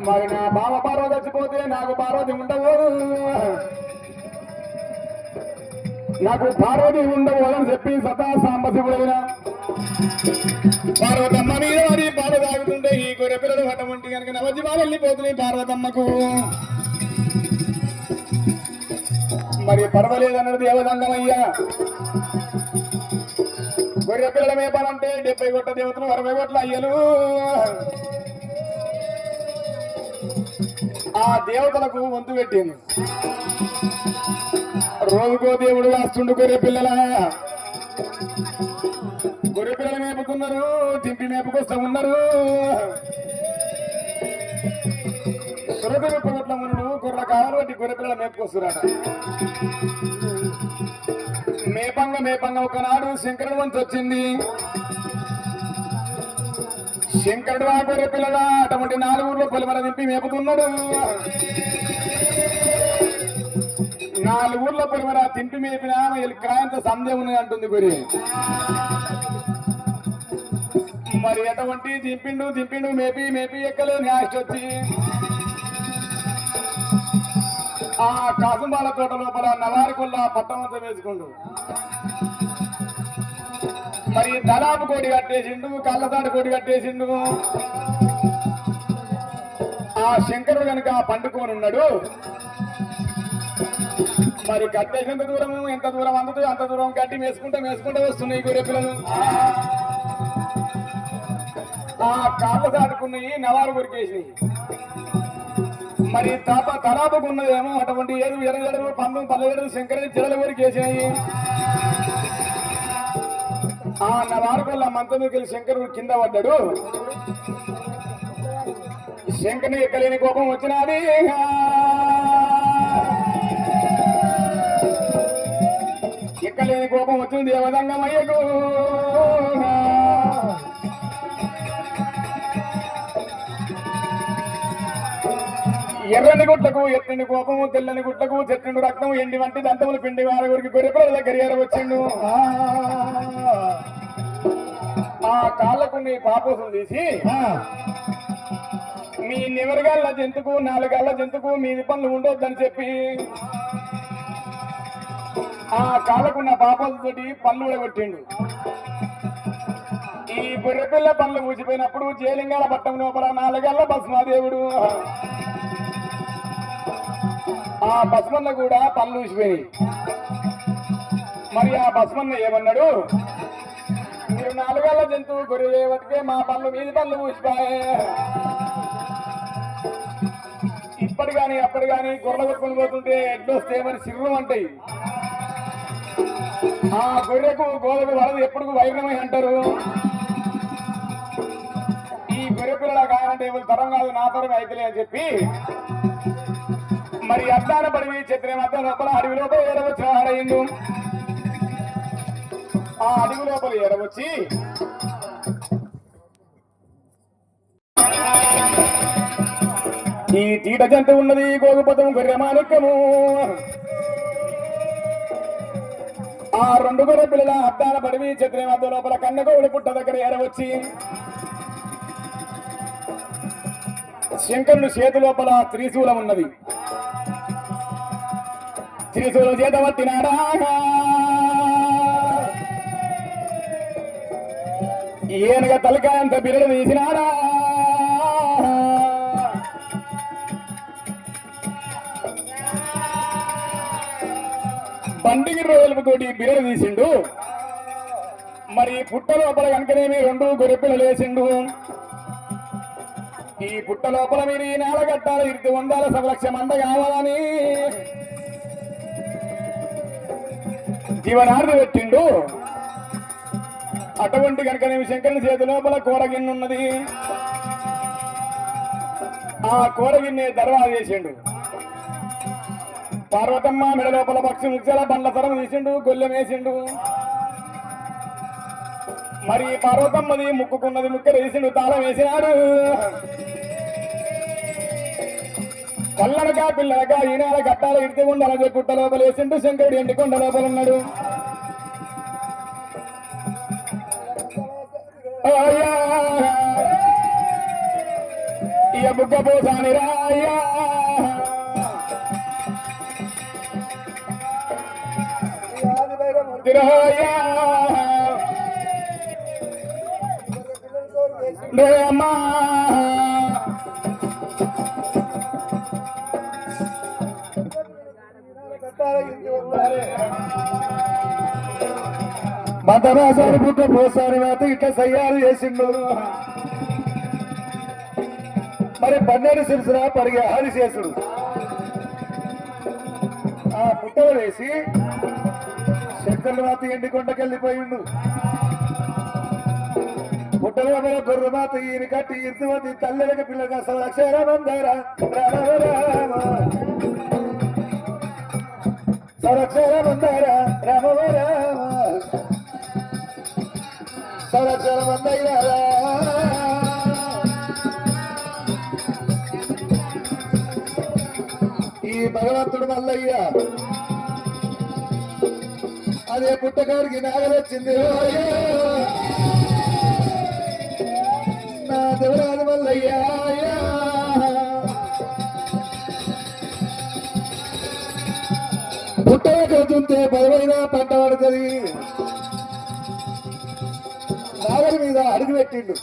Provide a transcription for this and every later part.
మరి నా బావ పార్వతి చచ్చిపోతే నాకు పార్వతి ఉండబోదు, నాకు పార్వతి ఉండబోదని చెప్పి సతా సాంబశివుడైన పార్వతమ్మ మీద మరి పాలు తాగుతుంటే ఈ గొర్రె పిల్లలు అటువంటి కనుక నవజీవాలు వెళ్ళిపోతున్నాయి పార్వతమ్మకు. మరి పర్వాలేదన్నది దేవదంగమయ్యా. గొర్రె పిల్లల మేపాలంటే 70 కోట్ల దేవతలు 60 కోట్ల అయ్యలు. ఆ దేవతలకు వంతు పెట్టింది. రోజుకో దేవుడు కాస్తుండు గొర్రె పిల్లల. గొర్రె పిల్లలు మేపుతున్నారు, తింపి మేపుకొస్తా ఉన్నారు. సురభి రూపగొట్ల మునుడు గొర్రెల కావాలి బట్టి గొర్రె పిల్లలు మేపుకొస్తున్నారట. మేపంగా ఒకనాడు శంకరుడు వంతు వచ్చింది. శంకరుడు ఆ గొర్రె పిల్లల అటువంటి 4 ఊర్లో పొలిమర దింపి మేపుతున్నాడు. 4 ఊర్లో పొలిమర తింపి మేపినా క్రాయంత సందేహం ఉన్నది అంటుంది గొర్రె. మరి అటువంటి దింపిండు మేపి ఎక్కలేని ఆశ వచ్చి ఆ కాసుంబాల తోట లోపల నవారికొల్ల పట్టమంతా వేసుకుండు. మరి దళాపు కోడి కట్టేసిండు, కళ్ళతాడు కోడి కట్టేసిండు. ఆ శంకరుడు కనుక పండుకొని ఉన్నాడు. మరి కట్టేసినంత దూరం ఎంత దూరం అందుతుంది అంత దూరం గడ్డి మేసుకుంటూ వస్తున్నాయి గొర్రె పిల్లలు. ఆ కాళ్ళ దాటుకున్నాయి, నవారు కొరికేసినాయి. మరి తలాపుకు ఉన్నదేమో అటువంటి 7 ఎరగడలు 12 శంకరుని చిరలు కొరికేసినాయి. ఆ నవారుకొల్ల మంచం మీద శంకరుడు కింద పడ్డాడు. శంకరుని ఎక్కలేని కోపం వచ్చినది. ఎక్కలేని కోపం వచ్చింది దేవదంగమయ్యకు. ఎర్రని గుట్లకు ఎత్తని కోపము, తెల్లని గుట్లకు చెట్టు రక్తం, ఎండి వంటి దంతములు పిండి వారి గొర్రె పిల్లల దగ్గర ఎరవచ్చిండు. ఆ కాళ్ళకు నీ పాపోసం తీసి మీ నివరగాళ్ళ జంతుకు 4 గాళ్ళ జంతుకు మీది పనులు ఉండొద్దని చెప్పి ఆ కాళ్ళకున్న పాపోసంతోటి పళ్ళు ఉడగొట్టిండు. ఈ గొర్రెపిల్ల పనులు ఊసిపోయినప్పుడు జేలింగాల పట్టం లోపల 4 గాళ్ళ భస్మాదేవుడు ఆ భస్మన్న కూడా పనులు ఊసిపోయి. మరి ఆ భస్మన్న ఏమన్నాడు, మీరు 4 గాళ్ళ జంతువు గొర్రె దేవతకే మా పనులు మీది పనులు ఊసిపోయాయి. ఇప్పటి కానీ అప్పటి కానీ గొర్రెలు కొట్టుకుని పోతుంటే ఎడ్లొస్తే మరి సిర్రం అంటాయి. ఆ గొర్రెకు గోదకు వరదు ఎప్పుడు వైగ్రమై అంటారు. ఈ గొర్రె పిల్లల కావాలంటే ఎవరు తరం కాదు, నా తరం అయితలే అని చెప్పి మరి అద్దాన పడివి చెత్రే మధ్య లోపల అడవి లోపల ఎరవచ్చి ఆడయిండు. ఆ అడవి లోపల ఎరవచ్చి ఈ తీట జంతు ఉన్నది గోగుపదం గొర్రె మాణిక్యము. ఆ 2 గొర్రె పిల్లల అద్దాన పడివి చెత్రే మధ్య లోపల కన్నగోవుడి పుట్ట దగ్గర ఎరవచ్చి శంకరుని చేతి లోపల త్రిశూలం ఉన్నది. త్రిశూలం చేత పట్టినాడా, ఏనుగ తలకాయంత బిరడు తీసినాడా, బండికి రోజులతోటి బిరడు తీసిండు. మరి పుట్ట లోపల కనుకనేమి 2 గొర్రె పిల్లలు వేసిండు. ఈ పుట్ట లోపల మీరు ఈ నేల కట్టాలి, ఇరుతి వందాల సవలక్ష మంద కావాలని జీవనార్థి పెట్టిండు. అటువంటి కనుకనేమి శంకరుని చేతి లోపల కూరగిన్నె ఉన్నది. ఆ కూరగిన్నె దర్వాజ చేసిండు. పార్వతమ్మ మెడ లోపల పక్షి ముఖ్యాల బండ్ల తరం తీసిండు, గొల్లెం వేసిండు. మరి పార్వతమ్మది ముక్కుకున్నది ముక్కలు వేసిండు, తాళం వేసినాడు. కళ్ళనక పిల్లనక ఈనాల కట్టాల ఇడితే ఉండాలని గుట్ట లోపల వేసిండు. శంకరుడు ఎండి కొండ లోపల ఉన్నాడు. ఇక బుగ్గ పోసాని రాయ్యా అమ్మా మదరాసారి బుగ్గ పోసాని వాత ఇట్లా సయ్యాలు చేసిండు మరి పన్నెండు సిరిసిరా పరిగే హరిశేషుడు ఆ పుట్టలు వేసి శంకర్ల వాత ఎండి కొండకెళ్ళిపోయిండు పుట్టల మీద గొర్రె మాత ఈయన కట్టి ఇంతమంది తల్లిక పిల్లగా సంరక్షరమందారా సంరక్షరమందారా రామ రామ సంరక్షరమందయ్యా ఈ భగవంతుడు మల్లయ్య అదే పుట్టగారికి నాగలొచ్చింది నా దేవరాజు మల్లయ్య పుట్టగా చూస్తే బలమైన పంట పడుతుంది నాగలి మీద అడుగు పెట్టిండు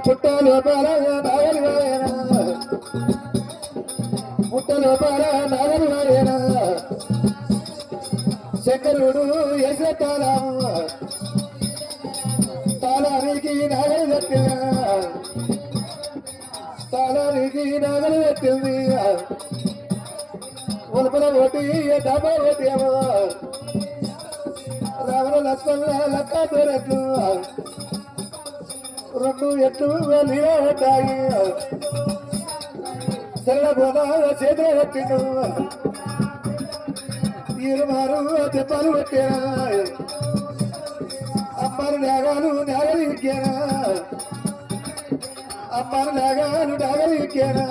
పుట్ట లోపాల నాగలి వాడేనా పుట్ట లోపాల నాగలి వాడేనా శంకరుడు వేసే తాళానికి నాగలి పెట్టిందా తాళానికి నాగలి పెట్టింది ఉలపల ఓటి డబ్బా ఓటి ఏమో రావణ లక్ష్మణ లక్క దొరట్లు రెండు ఎట్లు నీరాయి సెల్ల బోధ చేతులు పెట్టిండు ఈరు మారు దెబ్బలు పెట్టారా అమ్మారు లేగాలు నేగలు ఇక్కారా అమ్మారు లేగాలు నాగలు ఇక్కారా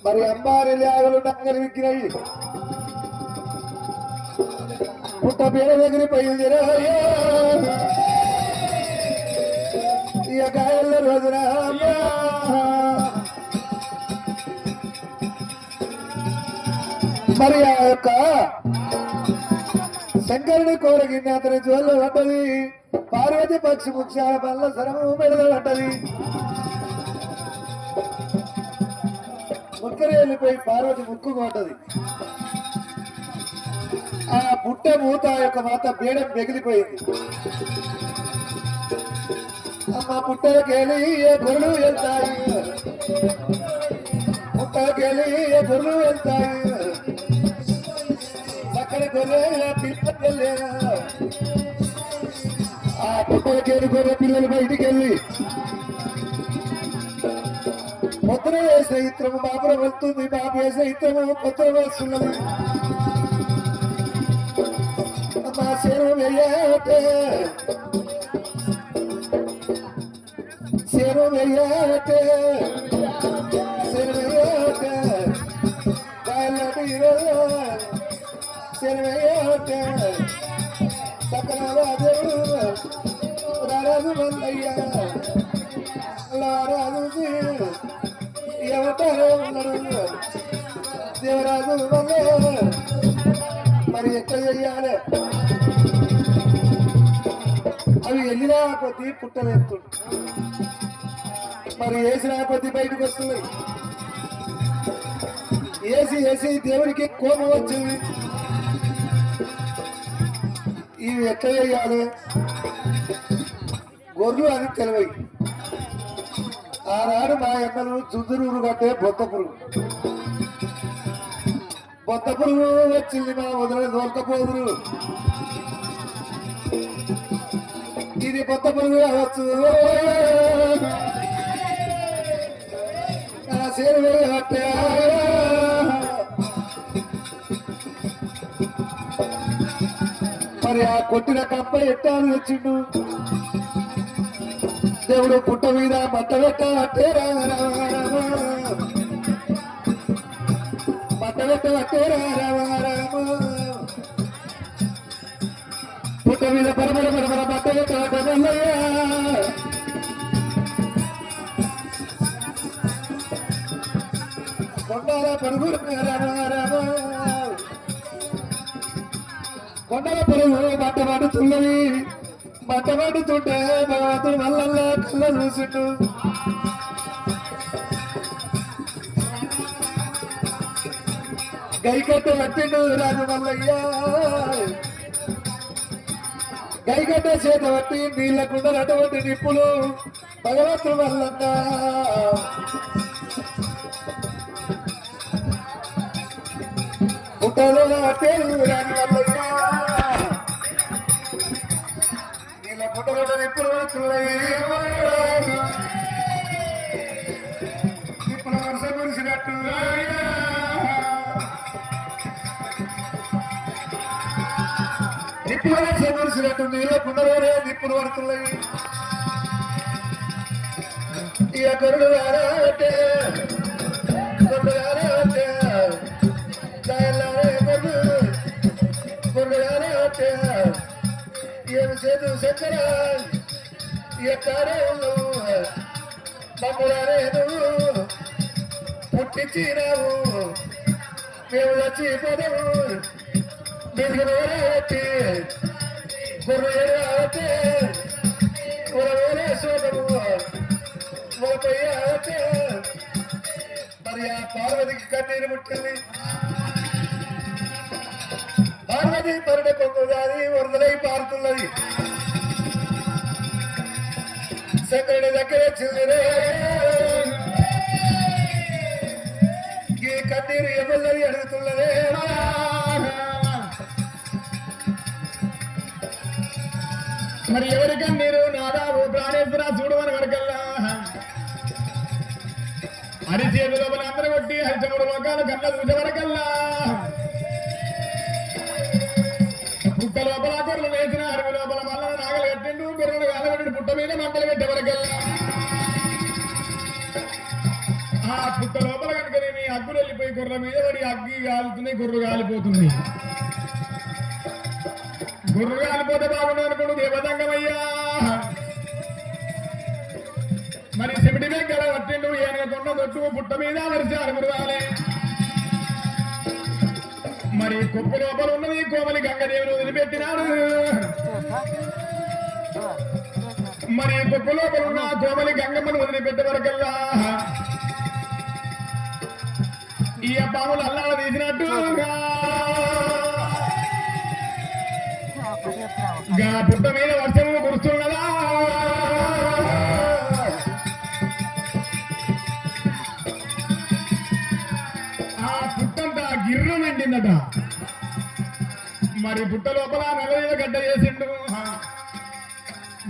మరి అమ్మారి లేగలు నాగలు ఇక్కినాయి పుట్ట పేరు దగ్గర పోయిందిరా ఇక గాయల రోజున మరి ఆ యొక్క శంకరుని కోరగిన్ని అతని జోల్లో పడ్డది పార్వతి పక్షి ముఖ్యాల పనుల సరము మెడలో పడ్డది ముక్కరే వెళ్ళిపోయి పార్వతి ముక్కు కొట్టది ఆ పుట్ట మూత యొక్క మాత బీడం మిగిలిపోయింది అమ్మ పుట్టలకెళ్ళి ఏ గొర్రెలు వెళ్తాయి పుట్టలకెళ్ళి ఏ గొర్రెలు వెళ్తాయి అక్కడ గొర్రె పిల్లలు ఆ పుట్టలకెళ్ళి గొర్రె పిల్లలు బయటికి వెళ్ళి పొద్దున వేసే ఇత్రము బాబుర వెళ్తుంది బాబు వేసే ఇత్రము పొద్దున వేస్తున్నది అమ్మా శరం వెయ్యాటే శరం వెయ్యాటే శరం వెయ్యాటే కాళ్ళటి శరం వెయ్యాటే సకల దేవుడు రారాజు మల్లయ్య రారాజు ఎవటారో ఉన్నాడు దేవరాజు మల్లయ్య మరి ఎక్కడ చెయ్యాలి అవి వెళ్ళినా కొద్ది పుట్టలేస్తుంది మరి వేసినా కొద్ది బయటకు వస్తుంది వేసి దేవుడికి కోపం వచ్చింది ఇవి ఎట్లా చేయాలి గొర్రెలు అని తెలివై ఆనాడు మా ఎమ్మలు జుందురూరు కట్టే బొత్త పురుగు వచ్చింది మా వదిలే దొరకపోదురు ఇది కొత్త పురుగు కావచ్చు నా సేరు కట్టే మరి ఆ కొట్టిన కంప ఎట్టాలు వచ్చిండు దేవుడు పుట్ట మీద మట్ట పెట్టే మట్ట పెట్టే పుట్ట మీద పరమర మట్ట పెట్ట కొండల పరుగులు కొండల పరుగు బట్టబడుతున్నది బట్టబడుతుంటే భగవంతుడు మల్లల్లా కళ్ళ చూసిండు గైగడ్డ పట్టిండు రాజు మల్లయ్య గైగడ్డ చేత పట్టి నీళ్ళకుండనటువంటి నిప్పులు భగవంతుడు మల్లన్న పుట్టలో పేరు రాజు మల్లయ్య నీళ్ళ పుట్టలో నిప్పులు పడుతున్నాయి నిప్పుల వర్ష కురిసినట్టు నిప్పుల వర్ష కురిసినట్టు నీళ్ళ కుండలోనే నిప్పులు పడుతున్నాయి ఇక గొర్రెలు రారాటే గొర్రెలు రారాటే గొర్రెలు రారాటే ఏమి చేతు చక్కర ఎక్కడేను మమ్ములనేను పుట్టించినావు మేము చచ్చిపోదాము మీరు వేరేటి గొర్రెతే వేరే శోకము మొలపయ్యతే మరి ఆ పార్వతికి కన్నీరు పుట్టింది పార్వతి పరుడ కొంగుదాది వరదలై పారుతున్నది శంకరుడి దగ్గర వచ్చిందిరే ఈ కన్నీరు ఎవరిని అడుగుతున్నదే మరి ఎవరి కన్నీరు నాదావు ప్రాణేశ్వర చూడమని వరకల్లా హరిచేతి లోపల అందరూ కొట్టి హరిచముడు లోకాలు కళ్ళ చూసే వరకల్లా పుట్ట లోపల గొర్రెలు వేసిన అడవి లోపల మల్ల నాగలు కట్టిండు గొర్రెలు కాలగొట్టి పుట్ట మీద మంటలు కట్టే వరకల్లా ఆ పుట్ట లోపల కనుక నేను అగ్గులు వెళ్ళిపోయి గొర్రెల మీద పడి అగ్గి కాలుతున్నాయి గొర్రెలు కాలిపోతుంది గొర్రెలు కాలిపోతే బాగుండు అనుకోండి దేవతంగమయ్యా మరి సిమిటి దగ్గర పట్టిండు ఏనుగ కొండ దొట్టు పుట్ట మీద వరిచారు గురువాలే మరి కుప్ప లోపల ఉన్నది కోమలి గంగదేవుని వదిలిపెట్టినాడు మరి కుప్ప లోపల ఉన్న కోమలి గంగమ్మను వదిలిపెట్టే వరకల్లా ఈ పాములు అల్లాడ తీసినట్టుగా పుట్ట మీద వర్షము కురుస్తున్నదా ఆ పుట్టంతా గిర్రు నిండిందట మరి పుట్ట లోపల నెల గడ్డ చేసిండు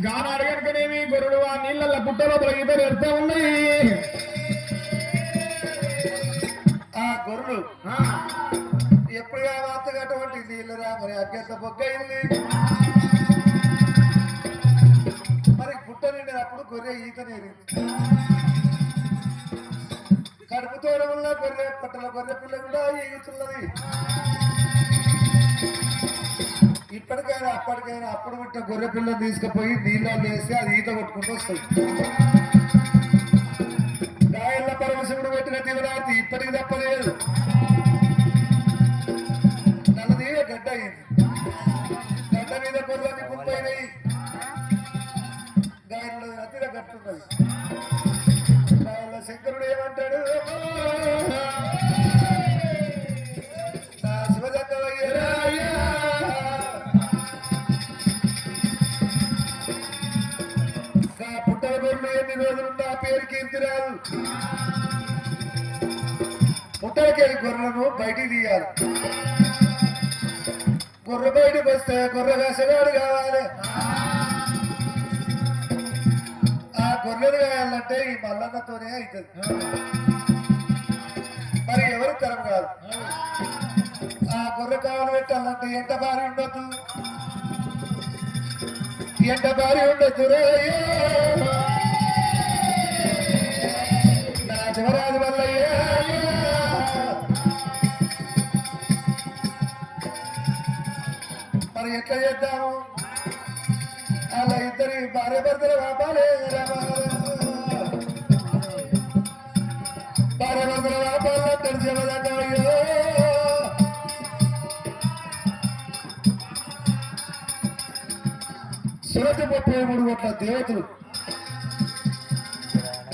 గాన అడగనుకనేమి గొర్రెలు ఆ నీళ్ళ పుట్ట లోపల ఈత ఎడతా ఉన్నాయి ఆ గొర్రెలు ఎప్పుడుగా వార్తగటువంటి నీళ్ళరా మరి అభ్యర్థ బొగ్గయింది మరి పుట్ట నిండినప్పుడు గొర్రె ఈత నేరింది కడుపుతో ఉన్న గొర్రె పట్టల గొర్రె పిల్ల కూడా ఈగుతున్నది ఇప్పటికైనా అప్పటికైనా అప్పుడు పుట్టిన గొర్రె పిల్లని తీసుకుపోయి నీళ్ళలో వేస్తే అది ఈత కొట్టుకుంటూ వస్తుంది గాయల్ల పరమశివుడు పెట్టిన తీవ్రాతి ఇప్పటికి తప్పలేదు గడ్డ అయింది గడ్డ మీద గొర్రెలన్నీ గుంపైనాయి గాయలో అతిర గట్టున్నది గాయలో శంకరుడు ఏమంటాడు నా శివజంగమయ్యరాయ్యా నా పుట్టల గొర్రెలు ఎన్ని రోజులున్నా పేరు కీర్తి రాదు పుట్టలకెళ్ళి గొర్రెలను బయటికి తీయాలి గొర్రె బయటకు వస్తే గొర్రె వేసగాడు కావాలి ఆ గొర్రెలు కావాలంటే ఈ మల్లన్నతోనే అవుతుంది మరి ఎవరు తరం కాదు ఆ గొర్రె కావాలి పెట్టాలంటే ఎంట భారీ ఉండొద్దు ఎంట భారీ ఉండొద్దు నా శివరాజు మల్లయ్య మరి ఎట్లా చేద్దాము అలా ఇద్దరి భార్య భర్తలు కాపాలే వందల వ్యాపారాలు తెలిసేవదయ్యో సురతి 33 కోట్ల దేవతలు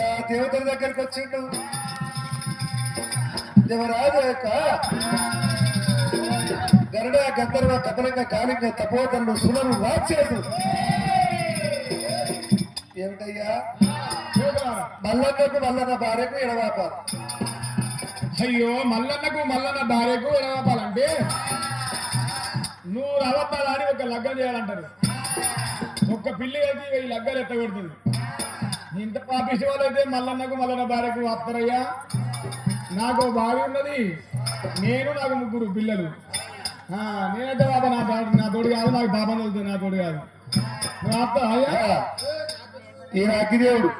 ఆ దేవతల దగ్గరికి వచ్చిండు దేవరాజు యొక్క గరుడ గంధర్వ కపలంగా కాళింగ తపోతనులు సులరు రాక్షసు ఏమిటయ్యా మల్లన్నకు మల్లన్న భార్యకు ఎడవాపారు అయ్యో మల్లన్నకు మల్లన్న భార్యకు ఎడవాపాలంటే నువ్వు అబద్ధాలు ఒక లగ్గం చేయాలంటారు ఒక్క పిల్లి కలిసి 1000 లగ్గాలు ఎత్తగొడుతుంది ఇంత పాపిష్టి వాళ్ళైతే మల్లన్నకు మల్లన్న భార్యకు వాపుతారయ్యా నాకు భార్య ఉన్నది నేను నాకు 3 పిల్లలు నేనైతే బాబా నా తోడు కాదు నాకు పాపం వెళ్తుంది నా తోడు కాదు నువ్వు ఆపుతా అయ్యా ఈయన అగ్గిదేవుడు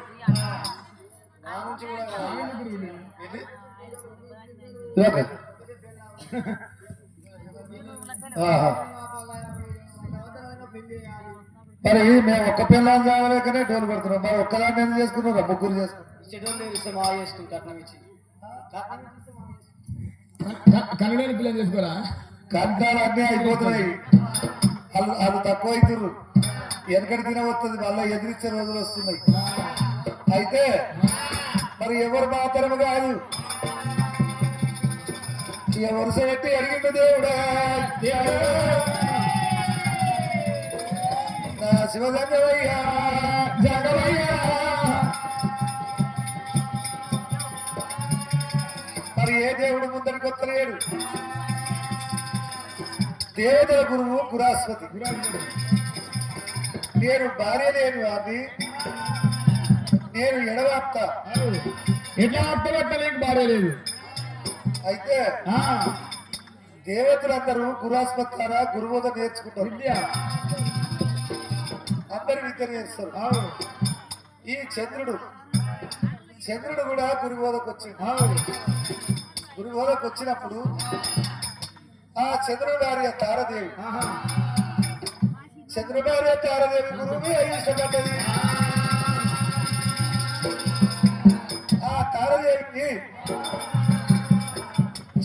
మరి మేము ఒక్క పిల్లలు కావాలేకనే డోలు పెడుతున్నాం మరి ఒక్కదాన్ని ఎందుకు చేసుకున్నారా 3 చేసుకున్నాం కన్నడని పిల్లలు చేసుకోరా కంటాలు అన్నీ అయిపోతున్నాయి వాళ్ళు తక్కువ అవుతున్నారు వెనకటి తిన వస్తుంది మళ్ళీ ఎదిరించే రోజులు వస్తున్నాయి అయితే మరి ఎవరు మాత్రం కాదు ఇక వరుస పెట్టి అడిగిండు దేవుడా నా శివజంగవయ్యా జంగవయ్యా మరి ఏ దేవుడు ముందరికి వస్తలేడు దేవతల గురువు గురాస్పతి నేను భార్య లేని వాడిని నేను ఎడవాప్తా ఎట్లా ఆప్తబట్ట నీకు భార్య లేదు అయితే దేవతలందరూ గురాస్పతి ద్వారా గురుబోధ నేర్చుకుంటారు విద్య అందరు విద్య నేర్స్తారు ఈ చంద్రుడు కూడా గురుబోధకు వచ్చింది గురుబోధకు వచ్చినప్పుడు ఆ చంద్రుడు భార్య తారదేవి చంద్రభార్య తారదేవి గురువు ఇష్టపడ్డది ఆ తారదేవికి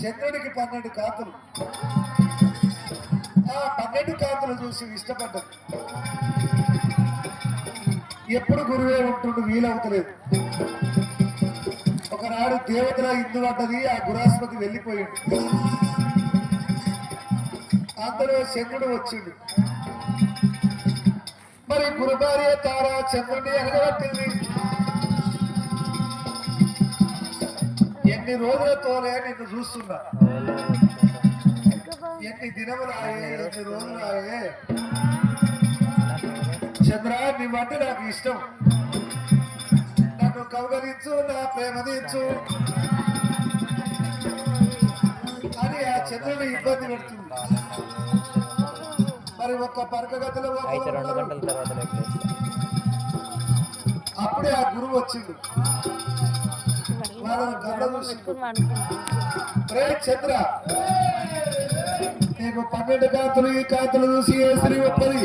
చంద్రుడికి 12 కాంతులు ఆ 12 కాంతులు చూసి ఇష్టపడ్డది ఎప్పుడు గురువే ఉంటుండు వీలవుతలేదు ఒకనాడు దేవతల ఇందు పడ్డది ఆ గురాస్పతి వెళ్ళిపోయింది అందులో చంద్రుడు వచ్చిండు మరి గురుభార్య తార చంద్రుడిని ఎనగబట్టింది ఎన్ని రోజులతోనే నిన్ను చూస్తున్నా ఎన్ని దినములాయే ఎన్ని రోజులాయే చంద్ర నీవంటే నాకు ఇష్టం నన్ను కౌగలించు నా ప్రేమ తీర్చు అని ఆ చంద్రుని ఇబ్బంది పెడుతుంది మరి ఒక్క పరకగతిలో అప్పుడే ఆ గురువు వచ్చిండు వాళ్ళని గడ్డ చూసిండు రే చంద్ర నీకు 12 కాంతులు ఈ కాంతులు చూసి ఏ స్త్రీ ఒప్పది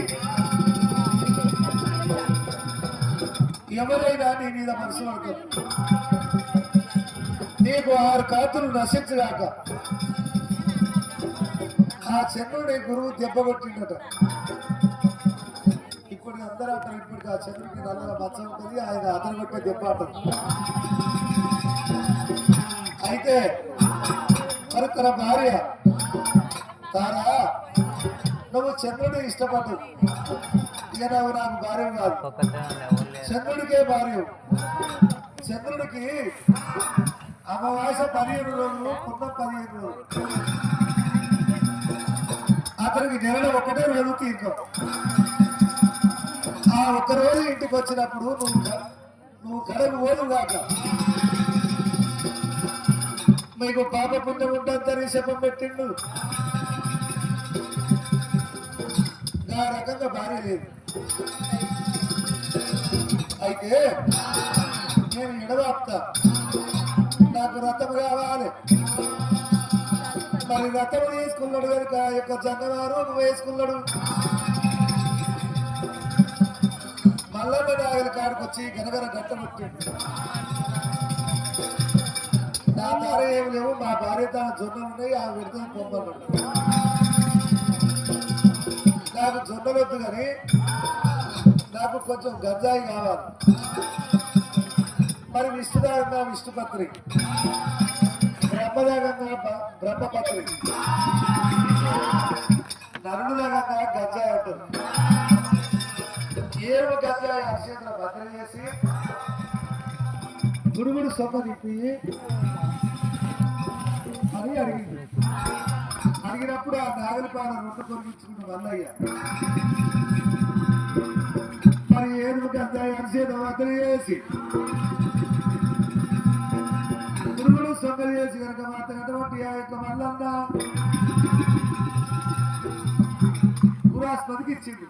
ఎవరైనా నీ మీద మనసు పడతారు నీకు 6 కాంతులు నశించగాక ఆ చంద్రుడి గురువు దెబ్బ కొట్టిండట ఇప్పుడు అందరూ అంటారు ఇప్పటికి ఆ చంద్రుడికి నల్లగా మచ్చ ఉంటుంది ఆయన అతను కొట్టే దెబ్బ అంటారు అయితే మరి తన భార్య తారా నువ్వు చంద్రుడిని ఇష్టపడ్డావు ఇక నువ్వు నాకు భార్య కాదు చంద్రుడికే భార్య చంద్రుడికి అమావాస్య 15 రోజులు పున్న 15 రోజులు అతనికి నెలలో ఒకటే రోజు తీర్కం ఆ ఒక్క రోజు ఇంటికి వచ్చినప్పుడు నువ్వు గడకు పోదు కాక మీకు పాప పుణ్యం ఉంటుందని శపం పెట్టిండు నా రకంగా భార్య లేదు అయితే నేను ఎడవాపుతా నాకు రథం కావాలి మరి రథం వేసుకున్నాడు కనుక యొక్క జంగవారు నువ్వు వేసుకున్నాడు మల్లన్న నాగలి కాడికి వచ్చి గనగన గట్ట పెట్టిండు నా తార ఏమి లేవు మా భార్య తన జొన్నలు ఉన్నాయి ఆ పెడుతుంది పొమ్మలు నాకు జొన్నలు వద్దు కానీ నాకు కొంచెం గంజాయి కావాలి మరి విష్ణుదాగంగా విష్ణుపత్రి బ్రహ్మదాగంగా బ్రహ్మపత్రి నరుడుదాగంగా గంజాయి అంటారు ఏమి గంజాయి అక్షేత్ర భద్ర చేసి గురుగుడు సొమ్మ తిప్పి అని అడిగింది అడిగినప్పుడు ఆ నాగలిపాన రెండు కొరిగించుకున్న వల్లయ్య మరి ఏనుగు గంజాయి అక్షేత్ర భద్ర చేసి గురుగుడు సొంగలు చేసి కనుక మాత్రటువంటి ఆ యొక్క మల్లన్న గురాస్పతికి ఇచ్చింది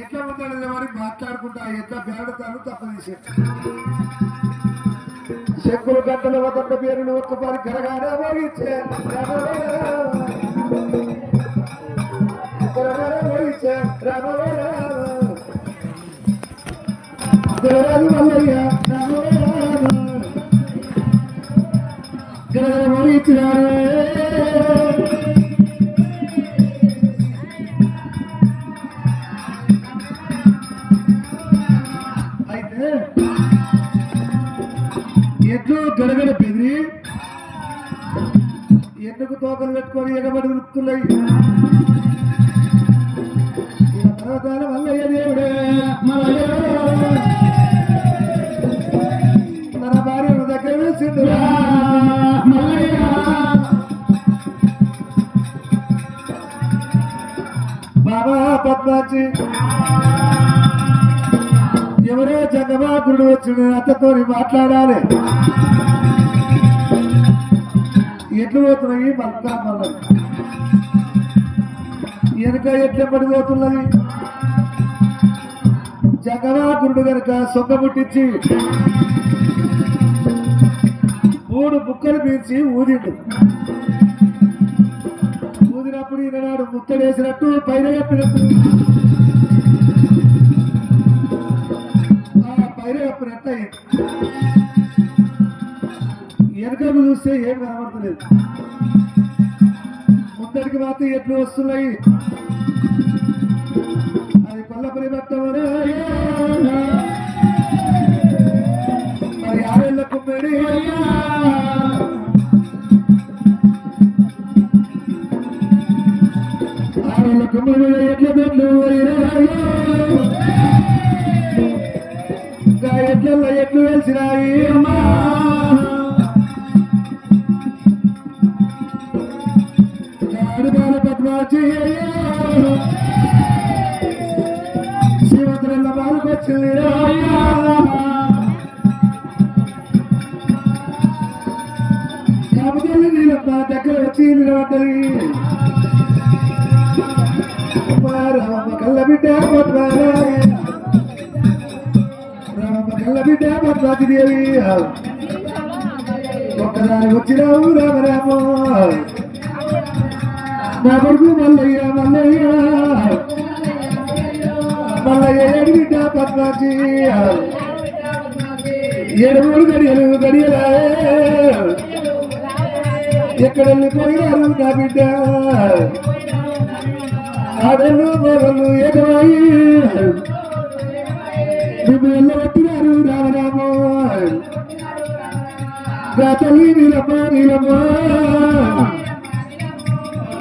ఎట్లా ఉంటాడు మరి మాట్లాడుకుంటా ఎట్లా బేడతాను తప్పదీశాడు శంకులు గంటల వద్ద పేరును ఒక్క పరి గరగానే మోగించే మల్లయ్య మోగించినారు ఎట్లు గడగడ బెదిరి ఎందుకు తోకలు పెట్టుకొని ఎగబడి వృత్తున్నాయి పర్వతాల మల్లయ్య దేవుడే మన భార్య దగ్గర వేసిండు బాబా పద్మాచి ఎవరో జగమాకుడు వచ్చిన అత్తతో మాట్లాడాలి ఎట్లు పోతున్నాయి మల్కా మల్ల వెనుక ఎట్ల పడిపోతున్నది జగమాకుడు కనుక సొక్క పుట్టించి 3 బుక్కలు పీల్చి ఊదిండు ఊదినప్పుడు ఈనాడు ముత్తడేసినట్టు పైన చెప్పినట్టు వెనకకు చూస్తే ఏం కనబడతలేదు ముందరికి మాత్రం ఎట్లు వస్తున్నాయి అది కొల్లపరి పట్టమని మరి 6 కుమ్మడి కుమ్మడి ఎట్ల దొడ్లు ఎట్ల ఎట్లు వెలిసినాయి అడుగాల పద్మాచి శివత్రల్ల పాల్కొచ్చింది కాకపోతే నీళ్ళ దగ్గర వచ్చి నిలబడ్డది కళ్ళ బిడ్డ బిడ్డ పద్మాదేవి ఒక్కదాని వచ్చినావు రామరామో నా కొడుకు మల్లయ్య మల్లయ్య మల్లయ్య ఏడు బిడ్డ పద్మాజీ 7 గడియలు గడియలా ఎక్కడ వెళ్ళిపోయినారు నా బిడ్డ ఆడలు మొదలు ఎగవాయి నువ్వు వెళ్ళబట్టినారు రామరామో తల్లి నీలమ్మ నీలమ్మ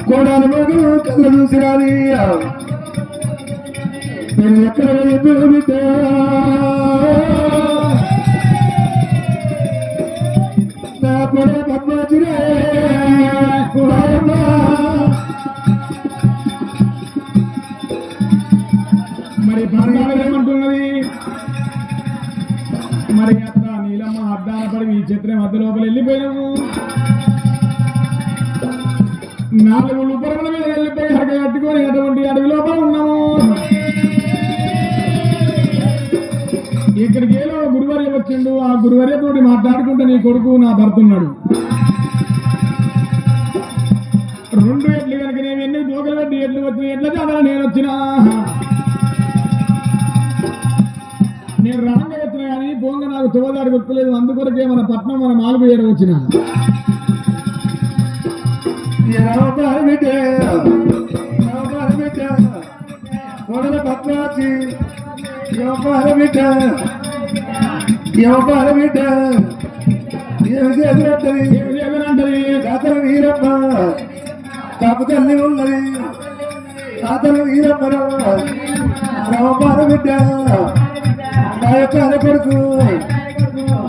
కోడాల మగు కళ్ళ చూసిరాది నేను ఎక్కడ ఎందుకు బిడ్డ నా కొడ పద్మాచిరే మరి భార్య ఏమంటున్నది మరి అట్లా నీలమ్మ అడ్డాన పడి ఈ చిత్రం మధ్య లోపల వెళ్ళిపోయినాము 4 ఉపరముల మీద వెళ్ళిపోయి హరక కట్టుకొని అటువంటి అడవి లోపల ఉన్నాము ఇక్కడికి ఏదో గురువర్య వచ్చిండు ఆ గురువర్యతోటి మాట్లాడుకుంటే నీ కొడుకు నా భర్త ఉన్నాడు 2 ఎడ్లు కనుక నేను ఎన్ని దూకలు పెట్టి ఎడ్లు వచ్చిన ఎడ్ల చాలా నేను వచ్చినా నేను రాంగ వచ్చిన కానీ పోంగ నాకు తోదాడు గుర్తులేదు, అందుకొరకే మన పట్నం మన మాలుగు ఏడ వచ్చిన కోడల పద్మాచి బిడ్డ ఏమిటంటది కాతల వీరమ్మ కాపు తల్లి ఉన్నది కాతల వీరమ్మ రవపాల బిడ్డ నా యొక్క కొడుకు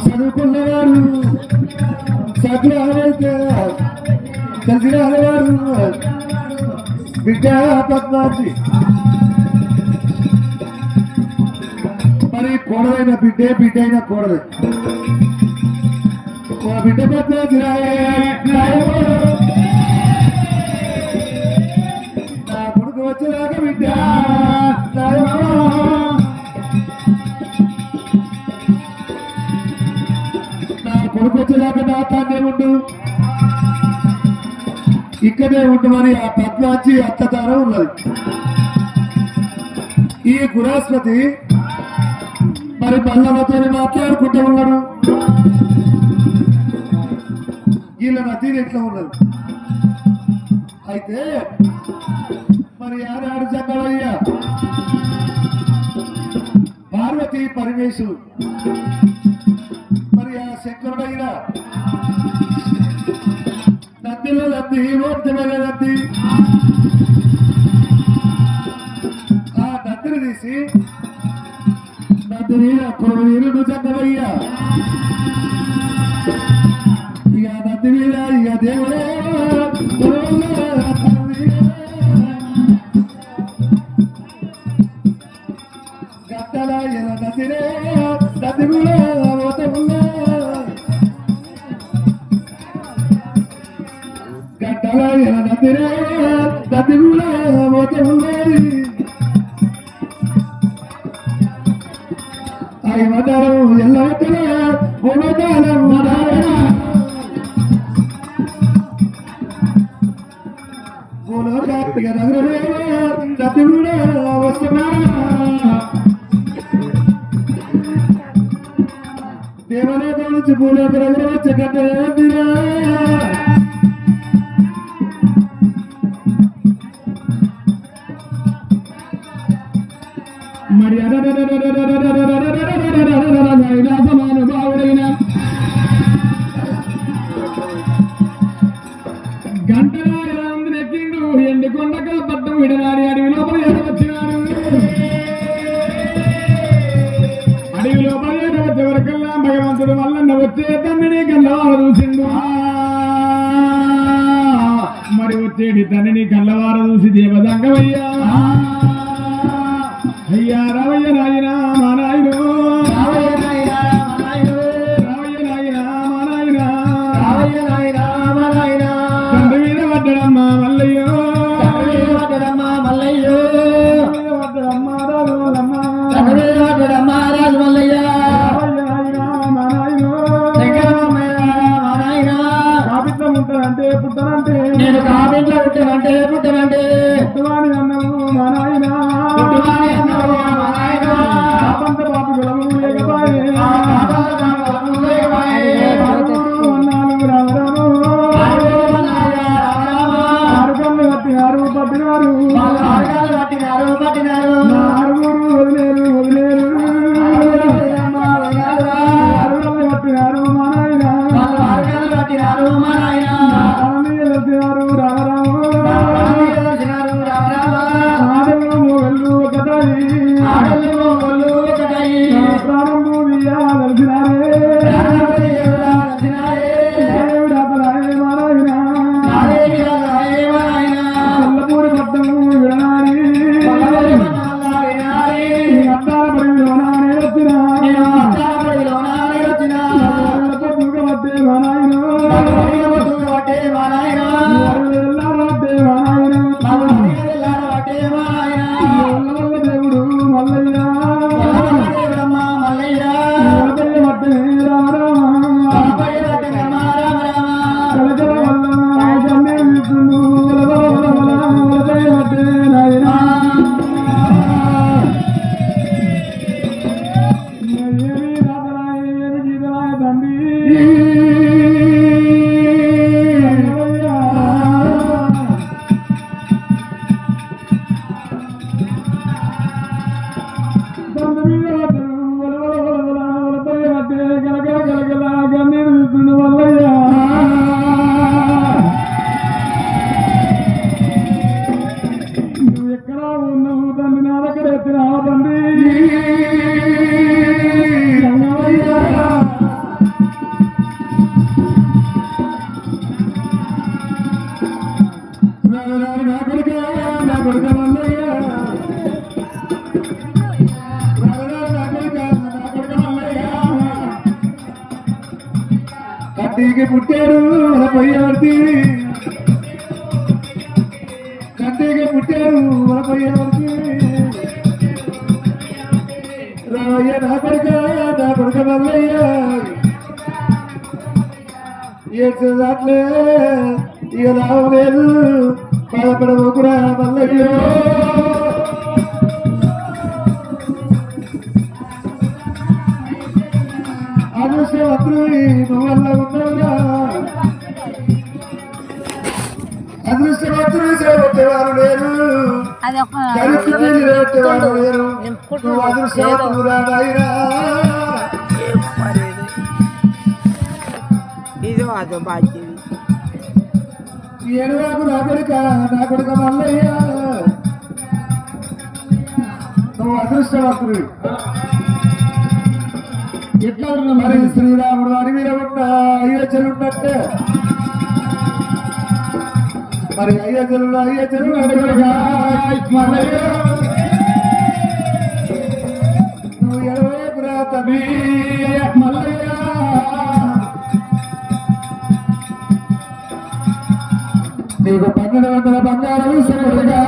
చదువుకున్నవాడు సగ్రహమైతే తెలిసిన వాడు బిడ్డ పద్మాచి మరి కోడలైన బిడ్డైన కోడలే బిడ్డ పద్మాచి నా కొడుకు వచ్చేదాకా బిడ్డ నా కొడుకు వచ్చేదాకా నా తానే ఉండు, ఇక్కడే ఉండమని ఆ పద్మాచి అత్తతారం ఉన్నది. ఈ గురాస్పతి మరి పల్లవతో మాట్లాడుకుంటూ ఉన్నాడు. వీళ్ళ నదీలు ఎట్లా ఉన్నది అయితే మరి ఆనాడు జంగవయ్య పార్వతి పరమేశుడు మరి ఆ శంకరుడైన నదిలో నది మూర్తిమైన నది ఆ నదిని తీసి నది మీద కొరవ నీరు జంగవయ్య ఇక నది మీద ఇక దేవుడే గట్టల ఇలా నదినే నది కూడా గట్టల ఇలా నదినే నది కూడా ఉన్నది. అవి వదరు ఎల్ల భూమకాలం కార్తీక నగరమే నది కూడా వస్తున్నా దేవనేత నుంచి భూలోక నగరం వచ్చే గడ్డ మరి మహానుభావుడైన గంటలో ఎలా ఉంది నెక్కిండు ఎండి కొండకల పట్టం విడనాడి అడవి లోపల ఎడవచ్చినాడు. అడవి లోపల ఎడవచ్చే వరకల్లా భగవంతుడు వల్ల వచ్చే తన్నిని కళ్ళవార చూసిండు. మరి వచ్చేటి తన్నిని కళ్ళవార చూసి దేవదంగమయ్యా అయ్యా రావయ్య నాయన మా నాయన రావయ్య నాయన మా నాయన తండ్రి మీద పడ్డడమ్మా మల్లయ్యో రాజు మల్లయ్య కాపిట్లో ఉంటానంటే పుట్టనంటే నేను కాపిట్లో పుట్టనంటే పుట్టవాని అన్నము మా నాయన నా కొడుక నా కొడుక మల్లయ్య నా కొడుక మల్లయ్య కట్టికి పుట్టారు పోయేవర్తి కట్టికి పుట్టారు పోయేవర్తి రాయ నా కొడుక మల్లయ్య ఏడ్చేదాట్లే ఇక లాభం లేదు బాధపడబోకురా మల్లయ్య అదృష్టవంతుడు నువ్వు వల్ల ఉన్నావురా అదృష్టవంతుడు చేపట్టేవారు లేరు దరిద్రుడు చేపట్టేవారు లేరు నువ్వు అదృష్టవంతుడురా నాయనా ఇది అదో బాధ్యత ఏడువాకు నా కొడుక మల్లయ్య నువ్వు అదృష్టవంతుడు ఎట్లా ఉన్నా మరి శ్రీరాముడు అని మీద ఉన్న అయ్యచ్చలు ఉన్నట్టే మరి అయ్యచ్చలు నువ్వు ఎడవేకురా తమ్మి మల్లయ్య నీకు 1200 బంగారం ఇస్తాడుగా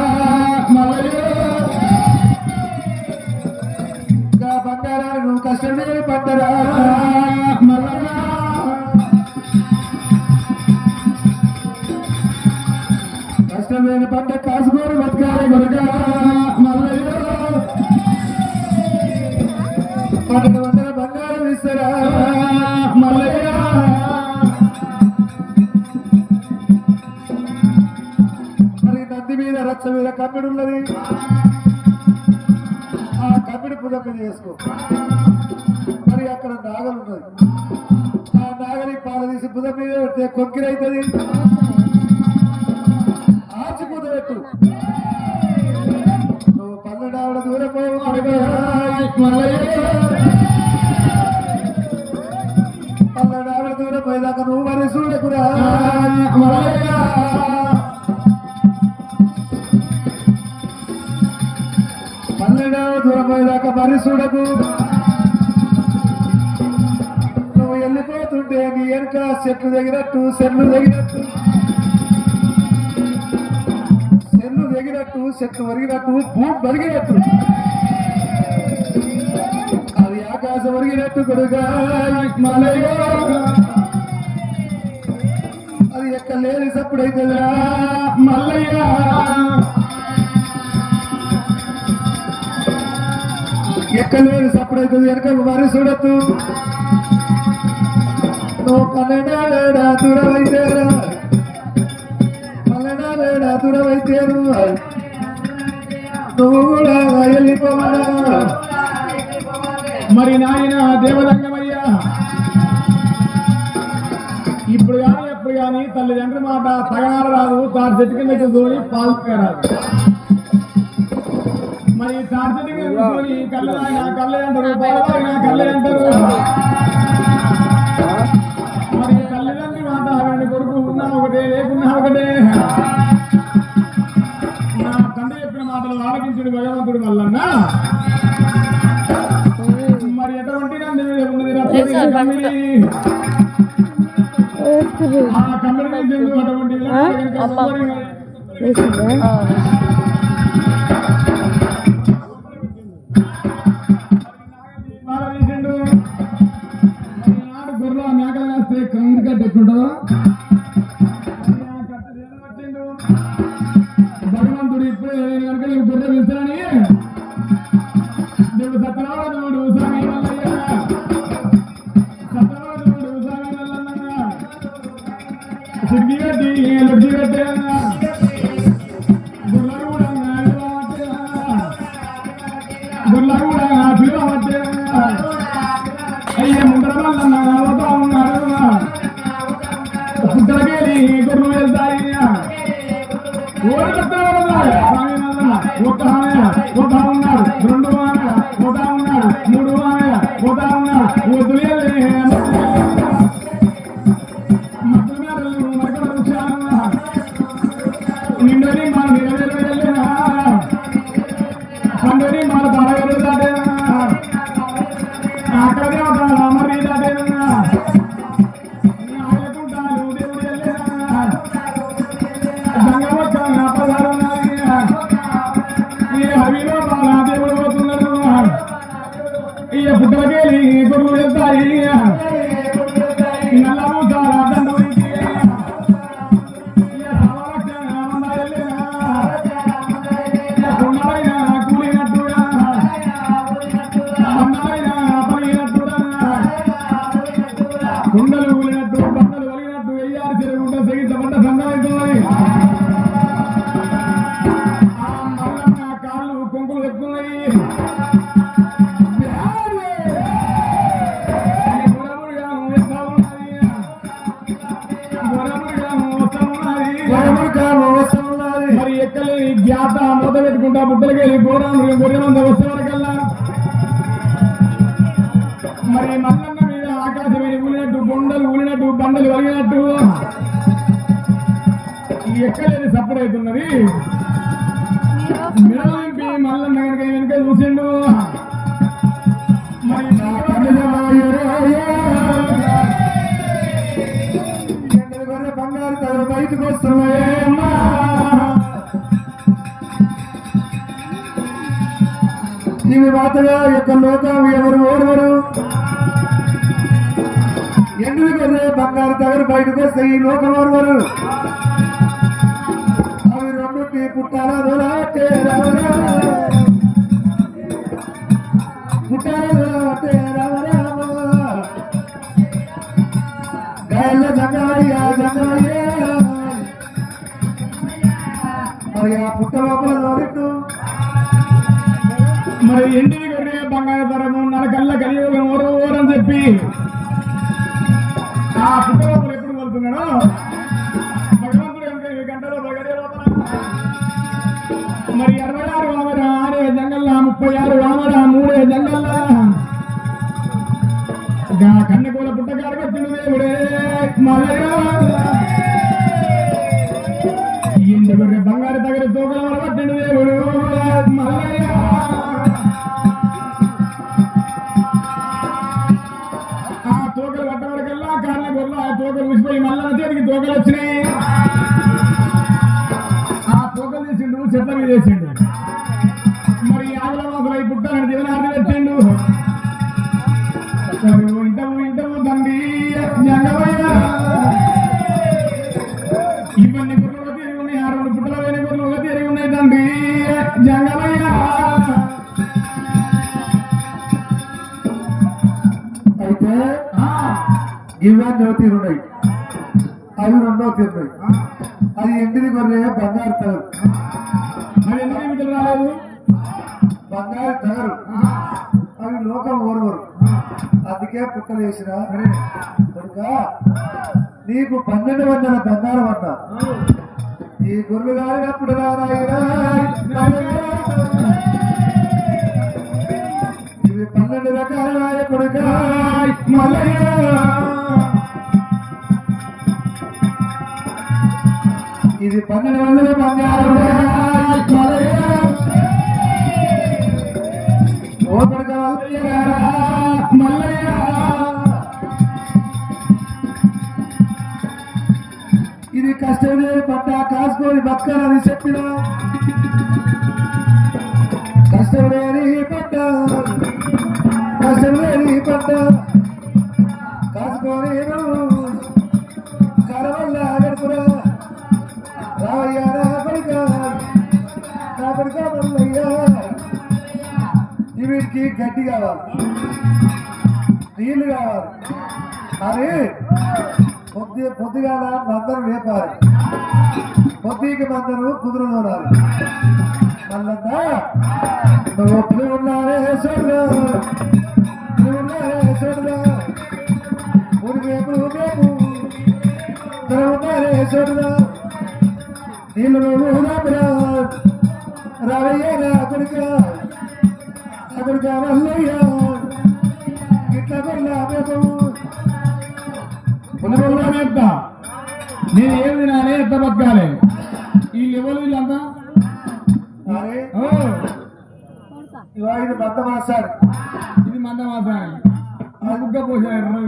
మల్లయ్య బంగారాన్ని నువ్వు కష్టం పడ్డరా మల్లయ్య కష్టమైన పంట కాసుకోని బతకాలి కొడుగా మల్లయ్య 1200 బంగారం ఇస్తారా మల్లయ్య మరి నంది మీద రచ్చ మీద కమ్మిడి ఉన్నది ఆ కమ్మిడి పుదక చేసుకో మరి అక్కడ నాగలు ఉన్నది ఆ నాగలి పాల తీసి బుధ మీద పెడితే కొక్కిరైతుంది ఆచి పూత పెట్టు నువ్వు 12 ఆవిడ దూరం పోవు ఆవిడ దూరం పోయేదాకా నువ్వు మరి చూడకురా దూరం పోయేదాకా మరి చూడకు నువ్వు వెళ్ళిపోతుంటే నీ వెనుక చెట్లు దిగినట్టు చెట్లు ఒరిగినట్టు భూమి ఒరిగినట్టు అది ఆకాశం ఒరిగినట్టు కొడుగా మల్లయ్య అది ఎక్కడ లేని సప్పుడైతుందిరా మల్లయ్య ఎక్కలేని సప్పుడైతుంది వెనక మరి చూడద్దు నువ్వు 12 దూరమైతేరా 12 దూరమైతేరు నువ్వు కూడా వెళ్ళిపోవాలా మరి నాయన దేవదంగమయ్యా ఇప్పుడు కానీ ఎప్పుడు కానీ తల్లిదండ్రుల మాట తగనాల రాదు తాడు చెట్టు కింద కూర్చొని పాల్పరాదు మరి తాడు చెట్టు కింద కూర్చొని కళ్ళే అంటారు బాలవారినా కళ్ళే అంటారు మరి తల్లిదండ్రుల మాట రెండు కొడుకు ఉన్నా ఒకటే లేకున్నా ఒకటే నా తండ్రి చెప్పిన మాటలు ఆలకించుడు భగవంతుడు వల్లన్న మరి ఎటువంటి నంది ఉన్నది ఆ కమ్మిడి నుంచి అటువంటి గొర్రెలు మేకలు కాస్తే కమ్మిడి కట్ట ఎట్లుంటుందో భగవంతుడు ఇప్పుడే కనుక నీకు గొర్రెలు ఇస్తానని నువ్వు సత్యనారాయణుడు స్వామి సత్యనారాయణుడు స్వామి సిడ్గి కట్టి లడ్జి కట్టే గుర్ల కూడా పీడవచ్చే అయ్యే ముందర వల్ల అవుతా ఉన్నారు పుట్టలకెళ్ళి గొర్రెలు వెళ్తాయి ఒక ఉన్నాడు 2 ఒక ఉన్నాడు 3 ఒక ఉన్నాడు నిండు పండుని మన నిలవేనా పండుని మన తలవేలు దాటేనా అక్కడే ఒక రామరి దాటేనా ఆడుకుంటాను దేవుడు వెళ్ళేనా గంగమ్మ పదాలు ఈ అవిలో బాగా దేవుడు పోతున్నాడు ఈ పుట్టలకెళ్ళి గొర్రెలు వెళ్తాయి నల్లము చాలా దండు కూలినట్టుగా పలిగినట్టుగా కుండలు కూలినట్టు బండలు వలిగినట్టు వెయ్యారు చెరుగుంట సెగించబడ్డ సంఘమైతున్నది కాళ్ళు కొంకులు ఎక్కున్నాయి మరి ఎక్కలేని జ్ఞాత మొద పెట్టుకుంటా బుట్టలకెళ్ళి గొర్రెమంద వస్తే వరకల్లా మరి మల్లన్న మీద ఆకాశం ఊలినట్టు బొండలు ఊలినట్టు బండలు వలిగినట్టు ఎక్కలేని సప్పుడైతున్నది మిడలింపి మల్లన్న కనుక వెనుక చూసిండు మరి బంగారు తగలు బయటకు వస్తున్నాయమ్మా ఇవి మాతగా యొక్క లోకం ఎవరు ఓడవరు ఎందుకంటే బంగారు తగలు బయటకు వస్తే ఈ లోకం ఓడవరు అవి రెండుకి పుట్టాల పుట్టాలంటే రామరామ గాయల జంగాయ జంగాయ మరి ఆ పుట్ట లోపల లోనట్టు మరి ఇంటికి గొర్రె బంగారు తరము నరకల్ల కలియుగం ఓరని చెప్పి ఆ పుట్ట లోపల ఎప్పుడు వెళ్తున్నాడో భగవంతుడు కనుక ఈ గంటలో గడియ లోపల మరి 66 వామర 6 జంగల్లా 36 వామర 3 జంగల్లా కన్నెకూల పుట్టకాడకు వచ్చిన దేవుడే ఇంటి గొర్రె బంగారు దగ్గర తోకల పట్టిన దేవుడు మల్లయ్య ఆ తోకలు పట్ట వరకల్లా కాళ్ళ గొర్రెలు ఆ తోకలు విసిపోయి మల్లన్న చేతికి తోకలు వచ్చినాయి ఆ తోకలు తీసిండు చెత్త మీద వేసిండు మరి ఆవుల వాసులై పుట్టాలని జీవనాన్ని పెట్టిండు ఇంటము తండ్రి ఇవన్నీ గుర్రెలు తిరిగి ఉన్నాయి 6 పుట్టల వేరే గుర్రెలు తిరిగి ఉన్నాయి తండ్రి జంగమయ్య అయితే ఇవన్నీ తీరున్నాయి అవి రెండో తీరున్నాయి అది ఎంటిది గొర్రె బంగారు తగరు మరి ఎందుకు మిత్రులు రాలేదు బంగారు తగరు అవి లోకం ఓరవరు అందుకే పుట్టలు వేసిన కనుక నీకు 1200 బంగారం అన్న ఈ గొర్రెలు కాలినప్పుడు ఇవి 12 రకాల కొడుక ఇది 1200 బంగారం ఓ కొడుక మల్లయ్య ఇది కష్టమే పట్ట కాసుకొని బతకాలని చెప్పిన కష్టమేని పట్ట కష్టమేని పట్ట కాసుకొని కరవల్ల గడుపురా రావయ్యా నా కొడుక మల్లయ్య వీటికి గడ్డి కావాలి నీళ్లు కావాలి అని పొద్దుగాల మందరు లేపాలి పొద్దుకి మందరు కుదురులో మళ్ళా నువ్వు ఉన్నారే చూడరా ఊరికేపు ఉన్నారే చూడరా నీళ్ళు రాబరా రావయ్య నా కొడుక అక్కడికి మల్లయ్య ఇట్లా పునరుల్లానే నేను ఏమి నానే ఎంత బతకాలి వీళ్ళు ఎవరు వీళ్ళంతా అరే ఓ, ఇవా ఇది భర్త మాసాడు ఇది మంద మాసాన్ని బుగ్గ పోసాడు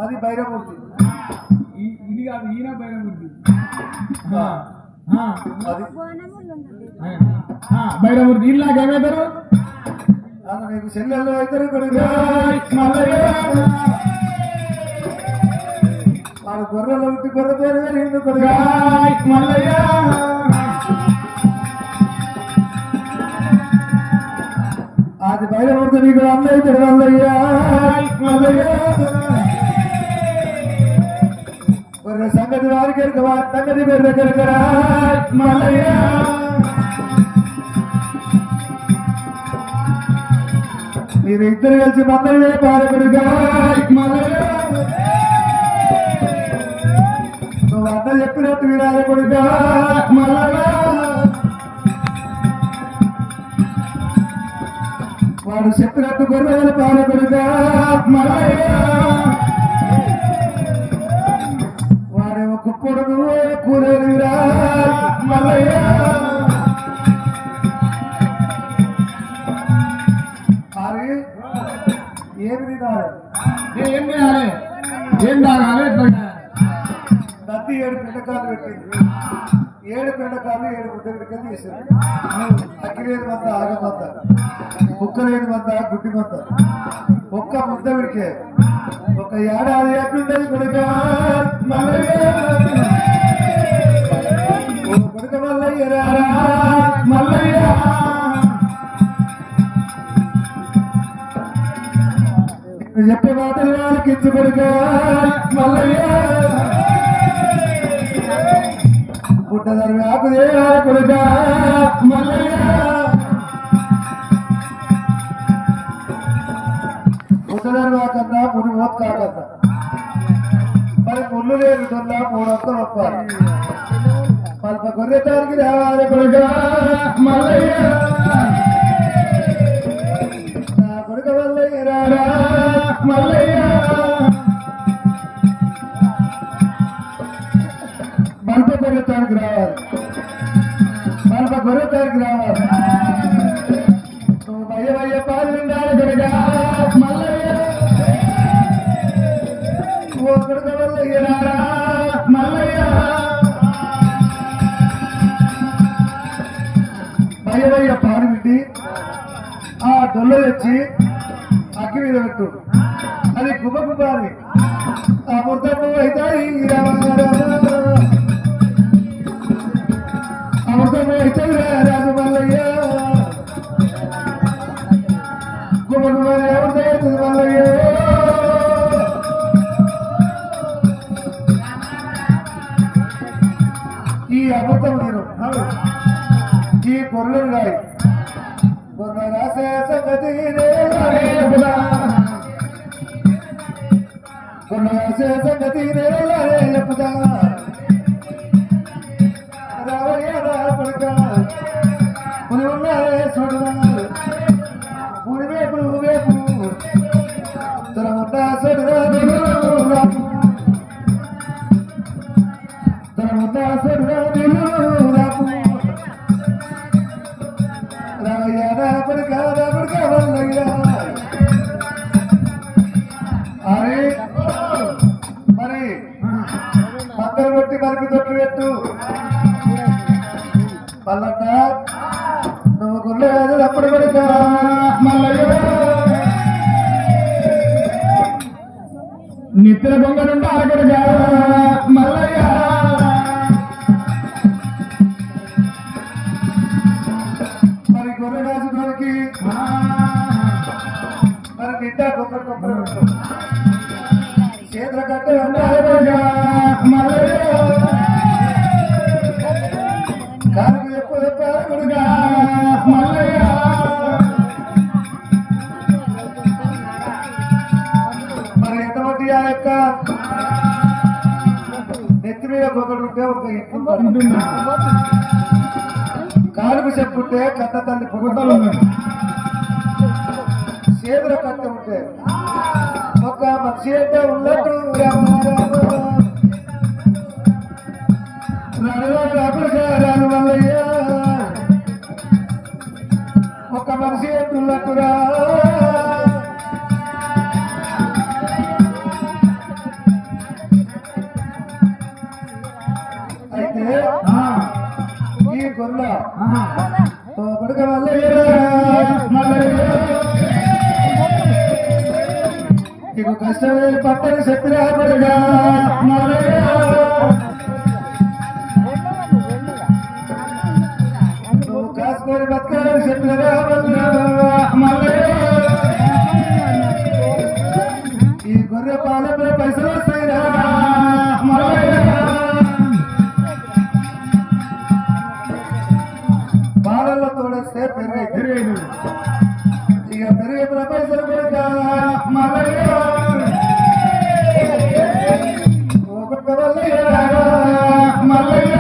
అది బైరమూర్తి ఇది కాదు ఈయన పైన ఉంది అది బైరమూర్తి వీళ్ళు నాకేమవుతారు అన్న నీకు చెల్లెళ్ళు అవుతారు కొడుకు వాడు గొర్రెలు ఉట్టి గొర్రెతో నిండు కొడుకు మల్లయ్య అది బయలుపడితే నీకు అన్నయ్య వల్లయ్యా గొర్రె సంగతి వారికి వారి సంగతి పేరు దగ్గర మల్లయ్య మీరు ఇద్దరు కలిసి మన్నయ్యే పాడకుడుగా మల్లయ్య నువ్వు అన్న చెప్పినట్టు వినాలి కొడుగా మల్లయ్య వాడు చెప్పినట్టు గొర్రెలు పాడకుడుగా మల్లయ్య వాడేమో కుప్పుడు నువ్వే కూరేరురా మల్లయ్య మరి ఏమి తినాలి ఏం చేయాలి ఏం తాగాలి నది 7 పిండకాలు పెట్టింది 7 పిండకాలు 7 ముద్దలు తీసింది అగ్గిలేని మంద ఆగమంద కుక్కలేని మంద గుడ్డి మంద ఒక్క ముద్ద విడికే ఒక ఏడాది ఎట్లుండదు కొడుక కొడుక మల్లయ్య రారా మల్లయ్య నువ్వు చెప్పే మాటలు వాళ్ళకి ఇచ్చు కొడుక మల్లయ్య పుట్టదారు ఆకు కొడుక మల్లయ్య పుట్టదారు ఆకన్నా ముని మోత్ కాకన్నా మరి ముళ్ళు లేదు దొల్లా 300 ఒప్పాలి పల్ప గొర్రె తారికి రావాలి కొడుక మల్లయ్య నా కొడుక మల్లయ్య రారా మల్లయ్య మల్ప గొర్రె తారికి రావాలి మల్ప గొర్రె తారికి రావాలి నువ్వు భయ పాలు ఉండాలి కొడుక మల్లయ్య ఓ కొడుక మల్లయ్య రారా మల్లయ్య భయ పాలు విండి ఆ డొల్ల తెచ్చి అగ్గి మీద పెట్టు అది గుబ గుబాలి అమృతము అవుతాయి అమృతము అవుతాయి రాజు మల్లయ్య గుబ గుబాలి అవుతాయి మల్లయ్య ఈ అమృతం నేను ఈ గొర్రెలు రాయి గొర్రె రాసే సంగతి గొర్రె రాసే సంగతి చెప్పుదా రావయ్య పడక పులి ఉన్నారే చూడదా పులి వేపు వేపు తన ఉంటా చూడదా తన ఉంటా చూడదా అరే మరి మందరు కొట్టి మరికి తొట్టు పెట్టు మల్లన్న నువ్వు గుళ్ళు కాదు అప్పుడు కొడుక మల్లయ్య నిద్ర దొంగలుంటే అరగడుగా మల్లయ్య మరి గొర్రె రాజుకి మరి నిండా కొబ్బరి కొబ్బరి చేతుల కట్టే అరగడుగా మల్లయ్య కాలుకు ఎక్కువ చెప్పారు కొడుక మల్లయ్య మరి ఎంతమంది ఆ యొక్క నెత్తి మీద ఒకటి ఉంటే ఒక ఇంటి కాలుకు చెప్పుంటే కన్న తల్లి పొగటలు చేతుల కట్ట ఉంటే ఒక మనిషి అంటే ఉన్నట్టు రాను మల్లయ్య ఒక మనిషి అంటున్నట్టురా అయితే ఈ గొర్రె కొడుక మల్లయ్య నీకు కష్టమే పట్టని చెప్పినా కొడుక మల్లయ్య నువ్వు కాసుకొని బతకాలని చెప్పినరా మల్లయ్య ఈ గొర్రె పాలపై పైసలు వస్తాయిరా మల్లయ్య పాలల్లో తోడేస్తే పెరుగు ఇక పెరుగు పైసలు కొడుక మల్లయ్య ఒకటి మల్లయ్య మల్లయ్య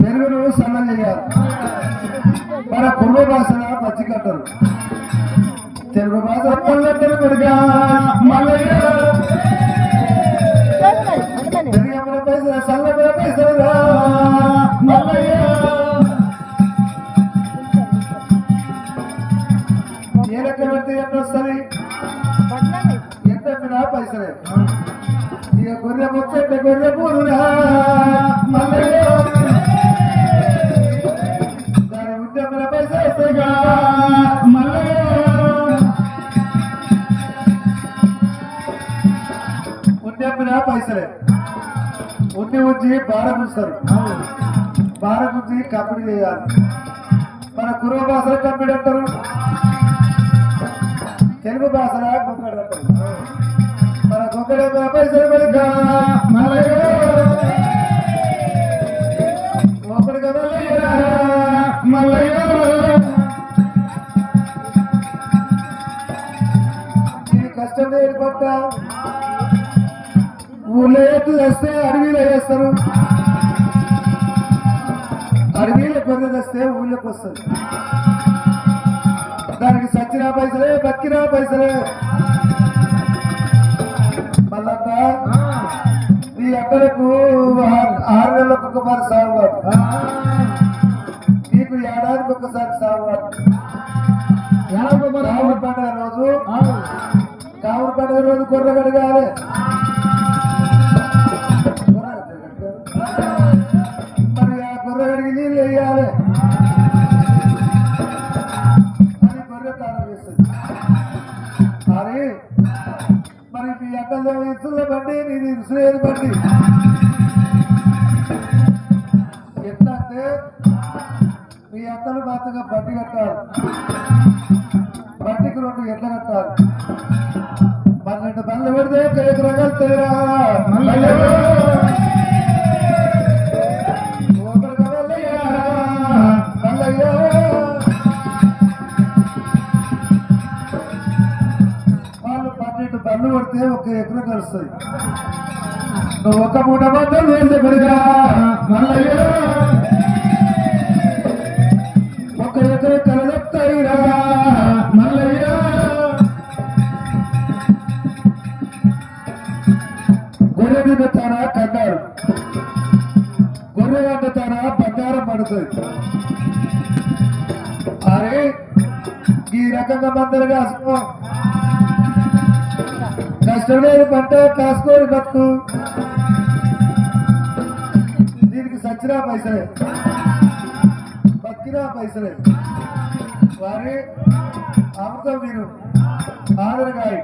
పెరుగును సన్నం చేయాలి మన కుర్ర భాషన పచ్చికట్టరు తెలుగు భాష పల్లెట్టరు కొడుక మల్లయ్య పెరుగు పైసలు సల్ల పైసలు మల్లయ్య ఏ రకం పెడితే ఎంత వస్తుంది ఎంత పైసలే ఇక గొర్రె ముచ్చంటే గొర్రె పూరురా మల్లయ్య దాని ఉంటే మన పైసలు వస్తాయిగా మల్లయ్య ఉంటే పైసలే ఉండి ఉంచి బార కూస్తారు బార కూర్చి కంపెనీ చేయాలి మన కుర్ర భాషలో కంపెనీ అంటారు తెలుగు భాషలో గొంగడు అంటారు మన గొంగడ పైసలు పడుక మల్లయ్య ఒకటిగా మల్లయ్య ఈ కష్టం ఏర్పడ్డ ఊళ్ళో ఎత్తు తెస్తే అడవిలో వేస్తారు అడవిలో కొద్ది తెస్తే ఊళ్ళోకి వస్తుంది దానికి సచ్చినా పైసలే బతికినా పైసలే మళ్ళా ఈ అక్కలకు 6 నెలలకు ఒకసారి సాగుబాటు నీకు ఏడాదికి ఒకసారి సాగుబాటు కావురు పండుగ రోజు కావురు పండుగ రోజు గొర్రె కడగాలి మరి ఆ గొర్రె కడిగి నీళ్ళు వేయాలి అని గొర్రె తాను వేస్తుంది మరి మరి మీ అక్కల ఇసుల బండి నీది ఇసులేని బండి ఎట్లా అంటే మీ అక్కలు మాత్రంగా బండి కట్టాలి బండికి 2 ఎట్లా కట్టాలి 12 బండ్లు పెడితే కేకు రకాలు తేరా మల్లయ్య మల్లయ్య వాళ్ళు 12 బండ్లు కొడితే 1 ఎకరం కలుస్తుంది నువ్వు 1 మూట బట్టలు వేసే కొడుగా మల్లయ్య 1 ఎకరం కలదొస్తాయిరా మల్లయ్య గొర్రె మీద తారా కన్నారు గొర్రె గడ్డ తారా బంగారం పడుతుంది అరే ఈ రకంగా మందరు కాసుకో కష్టం లేదు పంట కాసుకోని బతుకు దీనికి సచ్చినా పైసలే బతికినా పైసలే వారి అమృతం మీరు ఆదరగాయ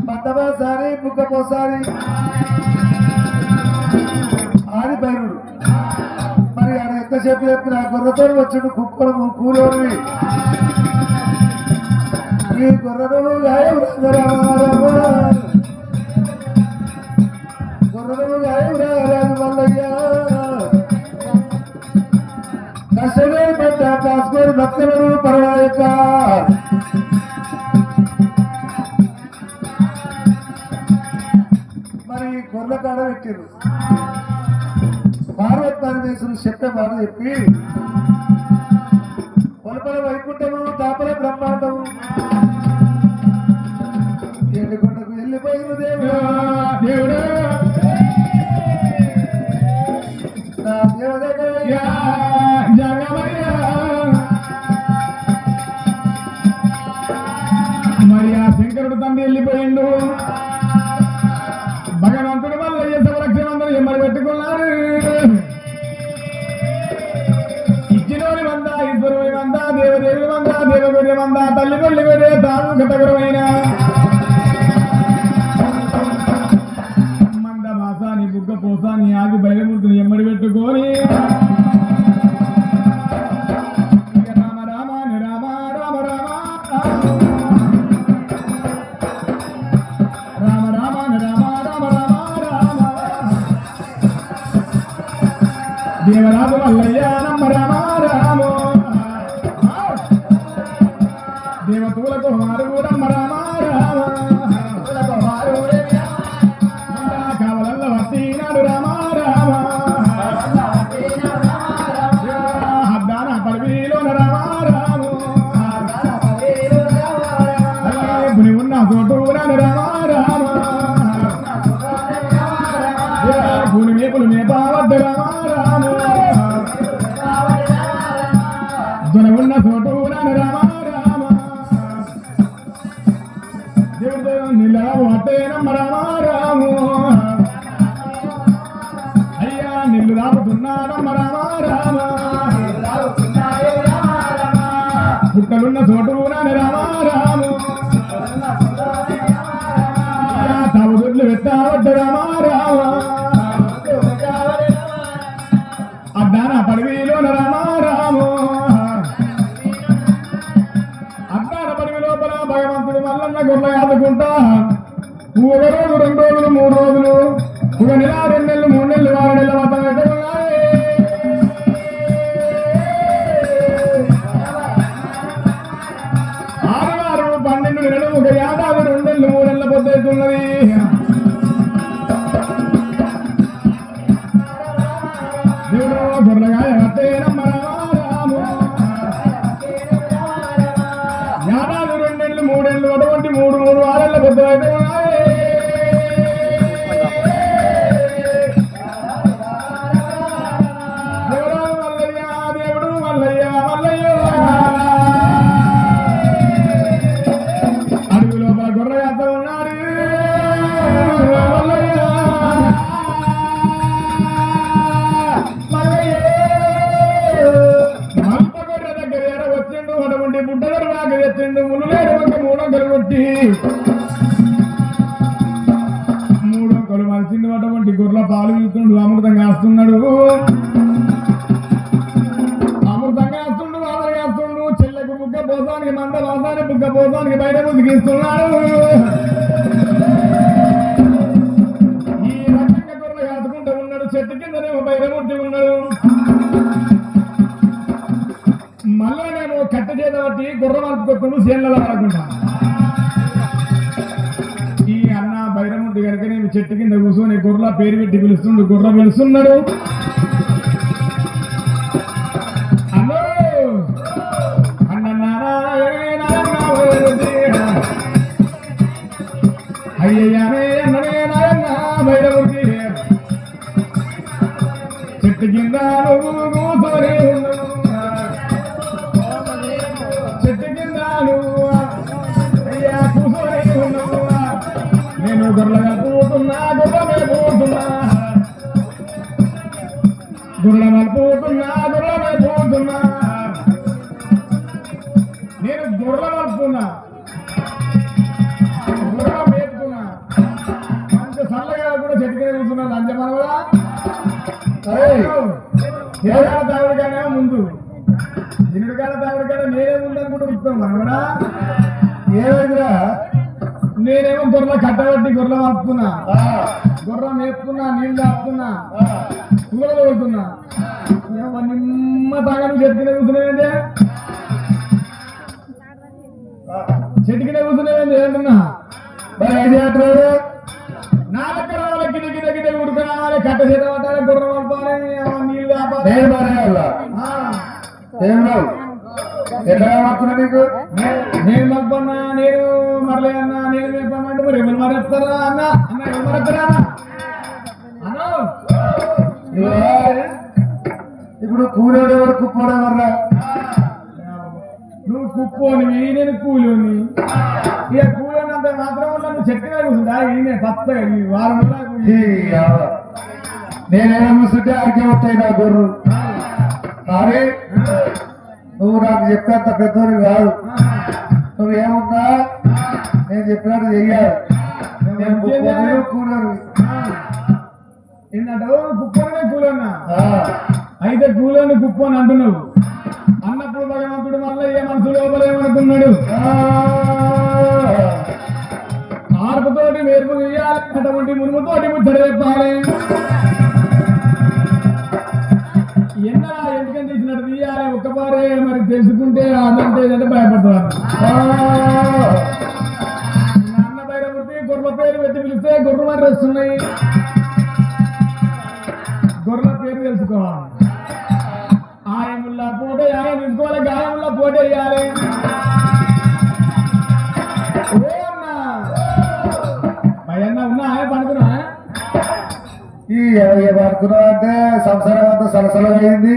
పంటమాసారి ముగ్గపోసారి ఆది బైరుడు మరి ఆడ ఎంతసేపు చెప్పిన గొర్రెతో వచ్చాడు కుక్కడు కూలోని ఈ గొర్రెలు గాయం గొర్రెలు గాయం రాజు మల్లయ్య కష్టమే పంట కాసుకొని భక్తులను పర్వాలేక మరి గొర్రెల కాడ పెట్టారు పార్వతీశ్వరులు చెప్పే మాట చెప్పి పొలపల వైకుంఠము దాపల బ్రహ్మాండము ఏడుకొండకు వెళ్ళిపోయిన దేవుడా దేవుడు నా దేవదగ్గరయ్యా జగమయ్యా మరి ఆ శంకరుడు తండ్రి వెళ్ళిపోయిండు భగవంతుడు మల్లయ్య సంరక్షణ ఎమ్మడి పెట్టుకున్నారు ఇచ్చినోని మంద ఈశ్వరుని మంద దేవదేవుని మంద దేవగురి మంద తల్లి పల్లి గురే తాను గతగురమైన మంద మాసాని బుగ్గ పోసాని ఆది బయలుమూర్తిని ఎమ్మడి పెట్టుకొని రామ రామ రామ రామ రామ రామ రామ రామ రామ రామ దేవరాజు మల్లయ్య నమ్మ రామ రామో దేవతూల కుమారు నమ్మ రామ రామ కావలల్ల వస్తీనాడు రామ రామ హద్దాన పడవీలోన రామ రామ పుని ఉన్న చోటు రామ రామ భూమి మేపులు మేపావద్ద రామ రామ దొర ఉన్న చోటు రామ రామ దేవుడు నిలవు అట్టేనమ్మ రామ రాము అయ్యా నిల్లు రాపుతున్నాడమ్మ రామ రామ పుట్టలున్న చోటు రాని రామ రాము తావుదుడ్లు పెట్టావద్ద రామ రామ అడ్డాన పడవీలోన రామ రాము అడ్డాన పడవి లోపల భగవంతుడు మల్లన్న గొర్రె ఆదుకుంటా ఒక రోజు 2 రోజులు 3 రోజులు 1 నెల 2 నెలలు 3 నెలలు 6 నెలల మొత్తం పెట్టకున్నాయి ఆరు 12 నెలలు 1 ఏడాది 2 నెలలు 3 నెలల పొద్దుతున్నది దేవుడు గొర్రెగాయ అత్తేనమ్మ రాము ఏడాది 2 నెలలు 3 నెలలు అటువంటి 3 వారాల పొద్దు అయితే ఉన్నాయి దేవుడు మల్లయ్య మల్లయ్య అడుగు లోపల గొర్రె అత్త ఉన్నాడు మల్లయ్య మల్ప గొర్రె దగ్గర ఎర వచ్చిండు అటువంటి బుడ్డగరు నాకు తెచ్చిండు మునులేరు ఒక 3 వంకలు కొట్టి 3 వంకలు మలిచిండు అటువంటి గొర్రెల పాలు ఇస్తుండు అమృతంగా వస్తున్నాడు అమృతంగా వస్తుండు వాదనగా వస్తుండు చెల్లెకు బుగ్గ పోసానికి మంద వాసాన్ని బుగ్గ పోసానికి బయట ముసిగిస్తున్నాడు ఈ రకంగా గొర్రెలు కాచుకుంటూ ఉన్నాడు చెట్టు కిందనేమో బైరమూర్తి ఉన్నాడు మళ్ళనేమో కట్టె చేత బట్టి గుర్ర మలుపుకొస్తుండు సేనలలో పడకుండా ఈ అన్న బైరమూర్తి కనుక నేను చెట్టు కింద కూర్చొని గొర్రెల పేరు పెట్టి పిలుస్తుండు గుర్ర పిలుస్తున్నాడు అన్నో అయ్యయ్యానే అన్ననే నాయన్న బైరమూర్తి చెట్టు కింద నువ్వు కూర్చొని ఉన్నావు చెట్టు కింద నువ్వు అయ్యా కూర్చొని ఉన్నావు నేను గొర్రెగా పూతున్నా గొర్రెమే పూతున్నా గొర్రెమే పూతున్నా గొర్రెమే పూతున్నా నేను గొర్రె మలుపుతున్నా గొర్రె మేపుతున్నా మంచి చల్లగా కూడా చెట్టుకే కూర్చున్నా లంచమని కూడా దేవాల తావుడికైనా ముందు ఎన్నుడికాల తావుడికైనా నేనే ముందు అనుకుంటూ ఇస్తాం మనం కూడా ఏమైందిరా నేనేమో గొర్రె కట్టబట్టి గొర్రె మలుపుతున్నా గొర్రె మేపుతున్నా నీళ్ళు ఆపుతున్నా కూరలు కొడుతున్నా నిమ్మ తాగా చెట్టుకినే కూర్చున్నావేంటే చెట్టుకినే కూర్చున్నావేంటి ఏంటన్నా మరి ఐదు అంటారు నా దగ్గర వాళ్ళకి గిద గిద ఉడకాలి కట్ట చేత పట్టాలి గుర్ర పడపాలి నీళ్ళు ఆపాలి ఎక్కడ మాత్రం నీకు నేను మలుపన్నా నేను మరలే అన్నా నేను మేపన్నా అంటే మరి ఎవరు మారేస్తారా అన్న అన్న ఎవరు మారేస్తారా అన్న ఇప్పుడు కూలోడు ఎవరు కుప్పోడు ఎవర్రా? నువ్వు కుప్పోని నేను కూలోని ఇక కూలోని అంత మాత్రం నువ్వు చెట్టుగా కూర్చుంటా ఈయన కొత్త వారం నేనేమో కూర్చుంటే అడిగే వస్తాయి నా గొర్రు. అరే నువ్వు నాకు చెప్పేంత పెద్దోడు కాదు. నువ్వేమున్నా నేను చెప్పినట్టు చెయ్యాలి. నేను కూలోడు ఏంటంటే కుప్పోనే కూలోన్నా అయితే కూలోని కుప్పోని అంటున్నావు అన్నప్పుడు భగవంతుడు వల్ల ఏ మనసు లోపల ఏమనుకున్నాడు ఆర్పుతోటి నేర్పు తీయాలి అటువంటి మునుముతోటి ముచ్చట చెప్పాలి ఎన్నా ఎందుకని తీసినట్టు తీయాలి ఒక్కపారే మరి తెలుసుకుంటే అదంటే ఏదంటే భయపడతారు అన్న బయట పుట్టి గొర్రెల పేరు పెట్టి పిలిస్తే గొర్రెలు మరి వస్తున్నాయి గొర్రెల పేరు తెలుసుకోవాలి ఆయముల్లా పోటీ ఆయన తీసుకోవాలి గాయముల్లా పోటీ వేయాలి అన్న ఉన్నా పడుకున్నా ఈ పడుకున్నావు అంటే సంసారం అంతా సలసలం అయింది.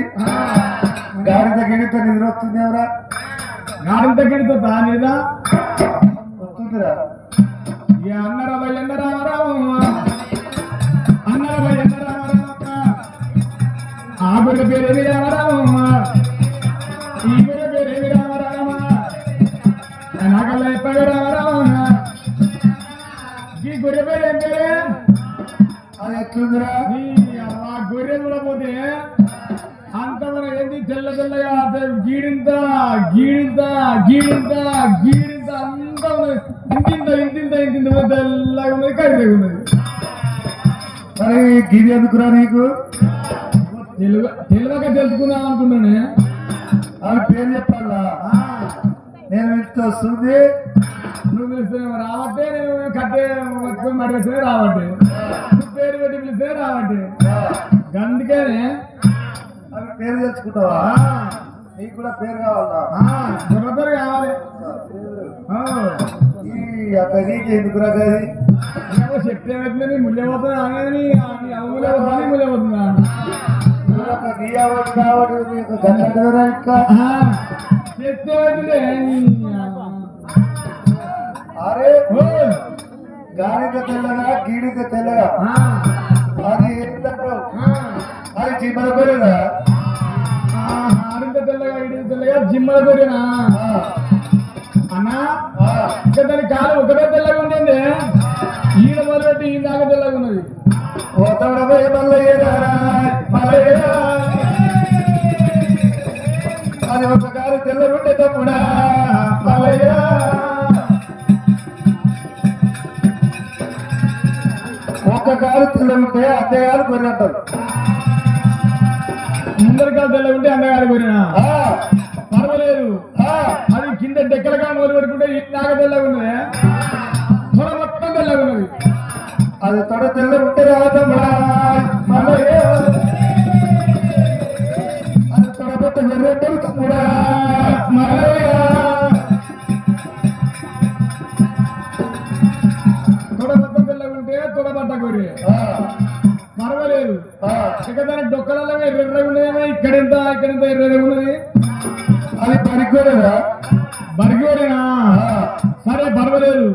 గాడిత గిడిత నిద్ర వస్తుంది ఎవరా? గాడిత గిడితో దానిదా వస్తుందిరా. అన్నరా ఎన్న రామరామ అన్నరా ఎన్న రామరామ ఆ గురి పేరేమి రామరామ ఈ గురి పేరేమి రామరామ నాకల్లా ఎప్పగా రామరామ ఈ గొర్రె పేరు ఏం పేరే అది ఎట్లుందిరా? ఆ గొర్రె చూడపోతే అంత మన ఏంటి తెల్ల తెల్లగా గీడింత గీడింత గీడింత గీడింత అంత ఇంతింత ఇంతింత ఇంతింత తెల్లగా ఉన్నది కరివేగా ఉన్నది. మరి గిరి ఎందుకురా నీకు? తెలివక తెలుసుకుందాం అనుకుంటానే ఆమె పేరు చెప్పాలా? నేను ఇంటికి వస్తుంది నువ్వు పిలిస్తే రావట్టే నేను కట్టే పట్టుకొని మడిస్తే రావట్టే నువ్వు పేరు పెట్టి పిలిస్తే రావట్టే అందుకనే ఆమె పేరు తెచ్చుకుంటావా? నీకు కూడా పేరు కావాలా? గుర్ర పేరు కావాలి ఈ అక్క నీకు ఎందుకురా గది? చెప్తే పెట్టినది ముళ్ళపోతుంది అని ముళ్ళపోతుంది ముళ్ళపోతుందా నీ అవ్వడు కావడు నీకు గంటరా ఇంకా చెప్తే పెట్టిందే అరే గాడిద తెల్లగా గీడిద తెల్లగా అది ఏంటంటావు? అది జిమ్మల కొరేనా? ఆడింత తెల్లగా ఇడింత తెల్లగా జిమ్మల కొరేనా అన్నా ఇంకా దాని కాలు ఒకటే తెల్లగా ఉంటుంది ఈడ మొదలుపెట్టి ఈ దాకా తెల్లగా ఉన్నది పోతాడమే మల్లయ్యరా మల్లయ్యరా అది ఒక కారు తెల్లగుంటే తప్పుడా మల్లయ్య ఒక్క కారు తెల్లగుంటే అద్దెగారు కొని అంటారు. ముందరి కాలు తెల్లగా ఉంటే అందగాడు కొరినా పర్వాలేదు అది కింద డెక్కలగా మొదలు పెట్టుకుంటే ఈ దాకా తెల్లగా ఉన్నది తొడ మొత్తం తెల్లగా ఉన్నది అది తొడ తెల్లగుంటే రాదమ్మా మల్లయ్య అది తొడబెట్ట ఎర్రెట్టరు తమ్ముడా మల్లయ్య తొడ మొత్తం తెల్లగా ఉంటే తొడబట్ట కొరి పర్వాలేదు ఇక దాని డొక్కలలో ఎర్రగా ఉన్నదేమో ఇక్కడెంత ఎర్రగా ఉన్నది అది పనికోలేదా? బరిగోడేనా సరే పర్వాలేదు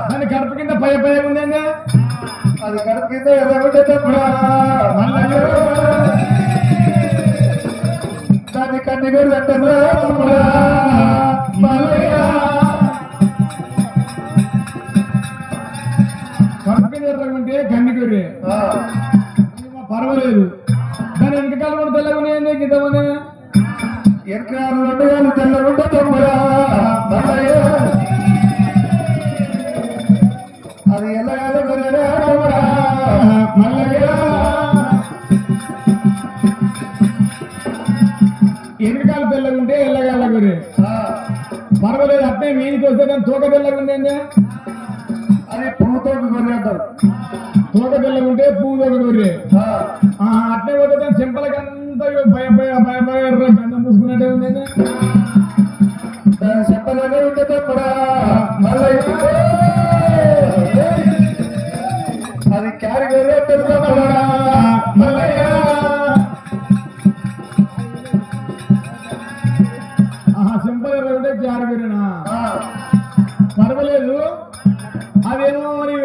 దాని కడుపు కింద పై ఉందండి అది కడుపు కింద ఎర్రగుంటే తప్పుడా దాన్ని కన్ని కూడా అంటారా తమ్ముడా మల్లయ్య కడుపు కింద ఎర్రగా ఉంటే గన్నికొరి పర్వాలేదు దాని వెనకకాల కూడా తెల్లగా ఉన్నాయండి కింద ఎన్కాలు రెండుగాలు తెల్లగుంటే తమ్ముడా మల్లయ్య అది ఎల్లగాలు కొనేరా తమ్ముడా మల్లయ్య వెనకాల తెల్లగా ఉంటే ఎల్లగాల కొరి పర్వాలేదు అట్నే మీదికి వస్తే దాని తోక తెల్లగా ఉందండి అది పువ్వుతోటి కొనే అంటారు. తోక తెల్లగా ఉంటే పువ్వు తోక కొరి అట్నే పోతే దాని సింపలకంతా భయ భయ భయ భయ గంధం పూసుకున్నట్టే ఉందండి దాని చెప్పలనే ఉంటే తమ్ముడా మల్లయ్య కూడా మల్లయ్య సింపుల్ ఉంటే జారిపోయినా పర్వాలేదు. అదేమో మరి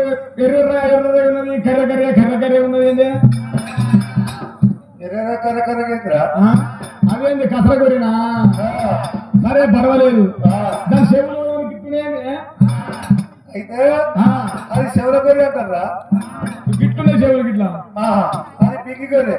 ఎర్ర ఉన్నది, కర్ర ఉన్నది ఏంటి? కరకరగేంద్రా అదేంటి కసర కొరినా? సరే పర్వాలేదు. దాని చెవులు గిట్టునే అయితే అది శివల గొర్రె అంటారా? గిట్టునే చెవులు గిట్లా అది పిగి గొర్రె.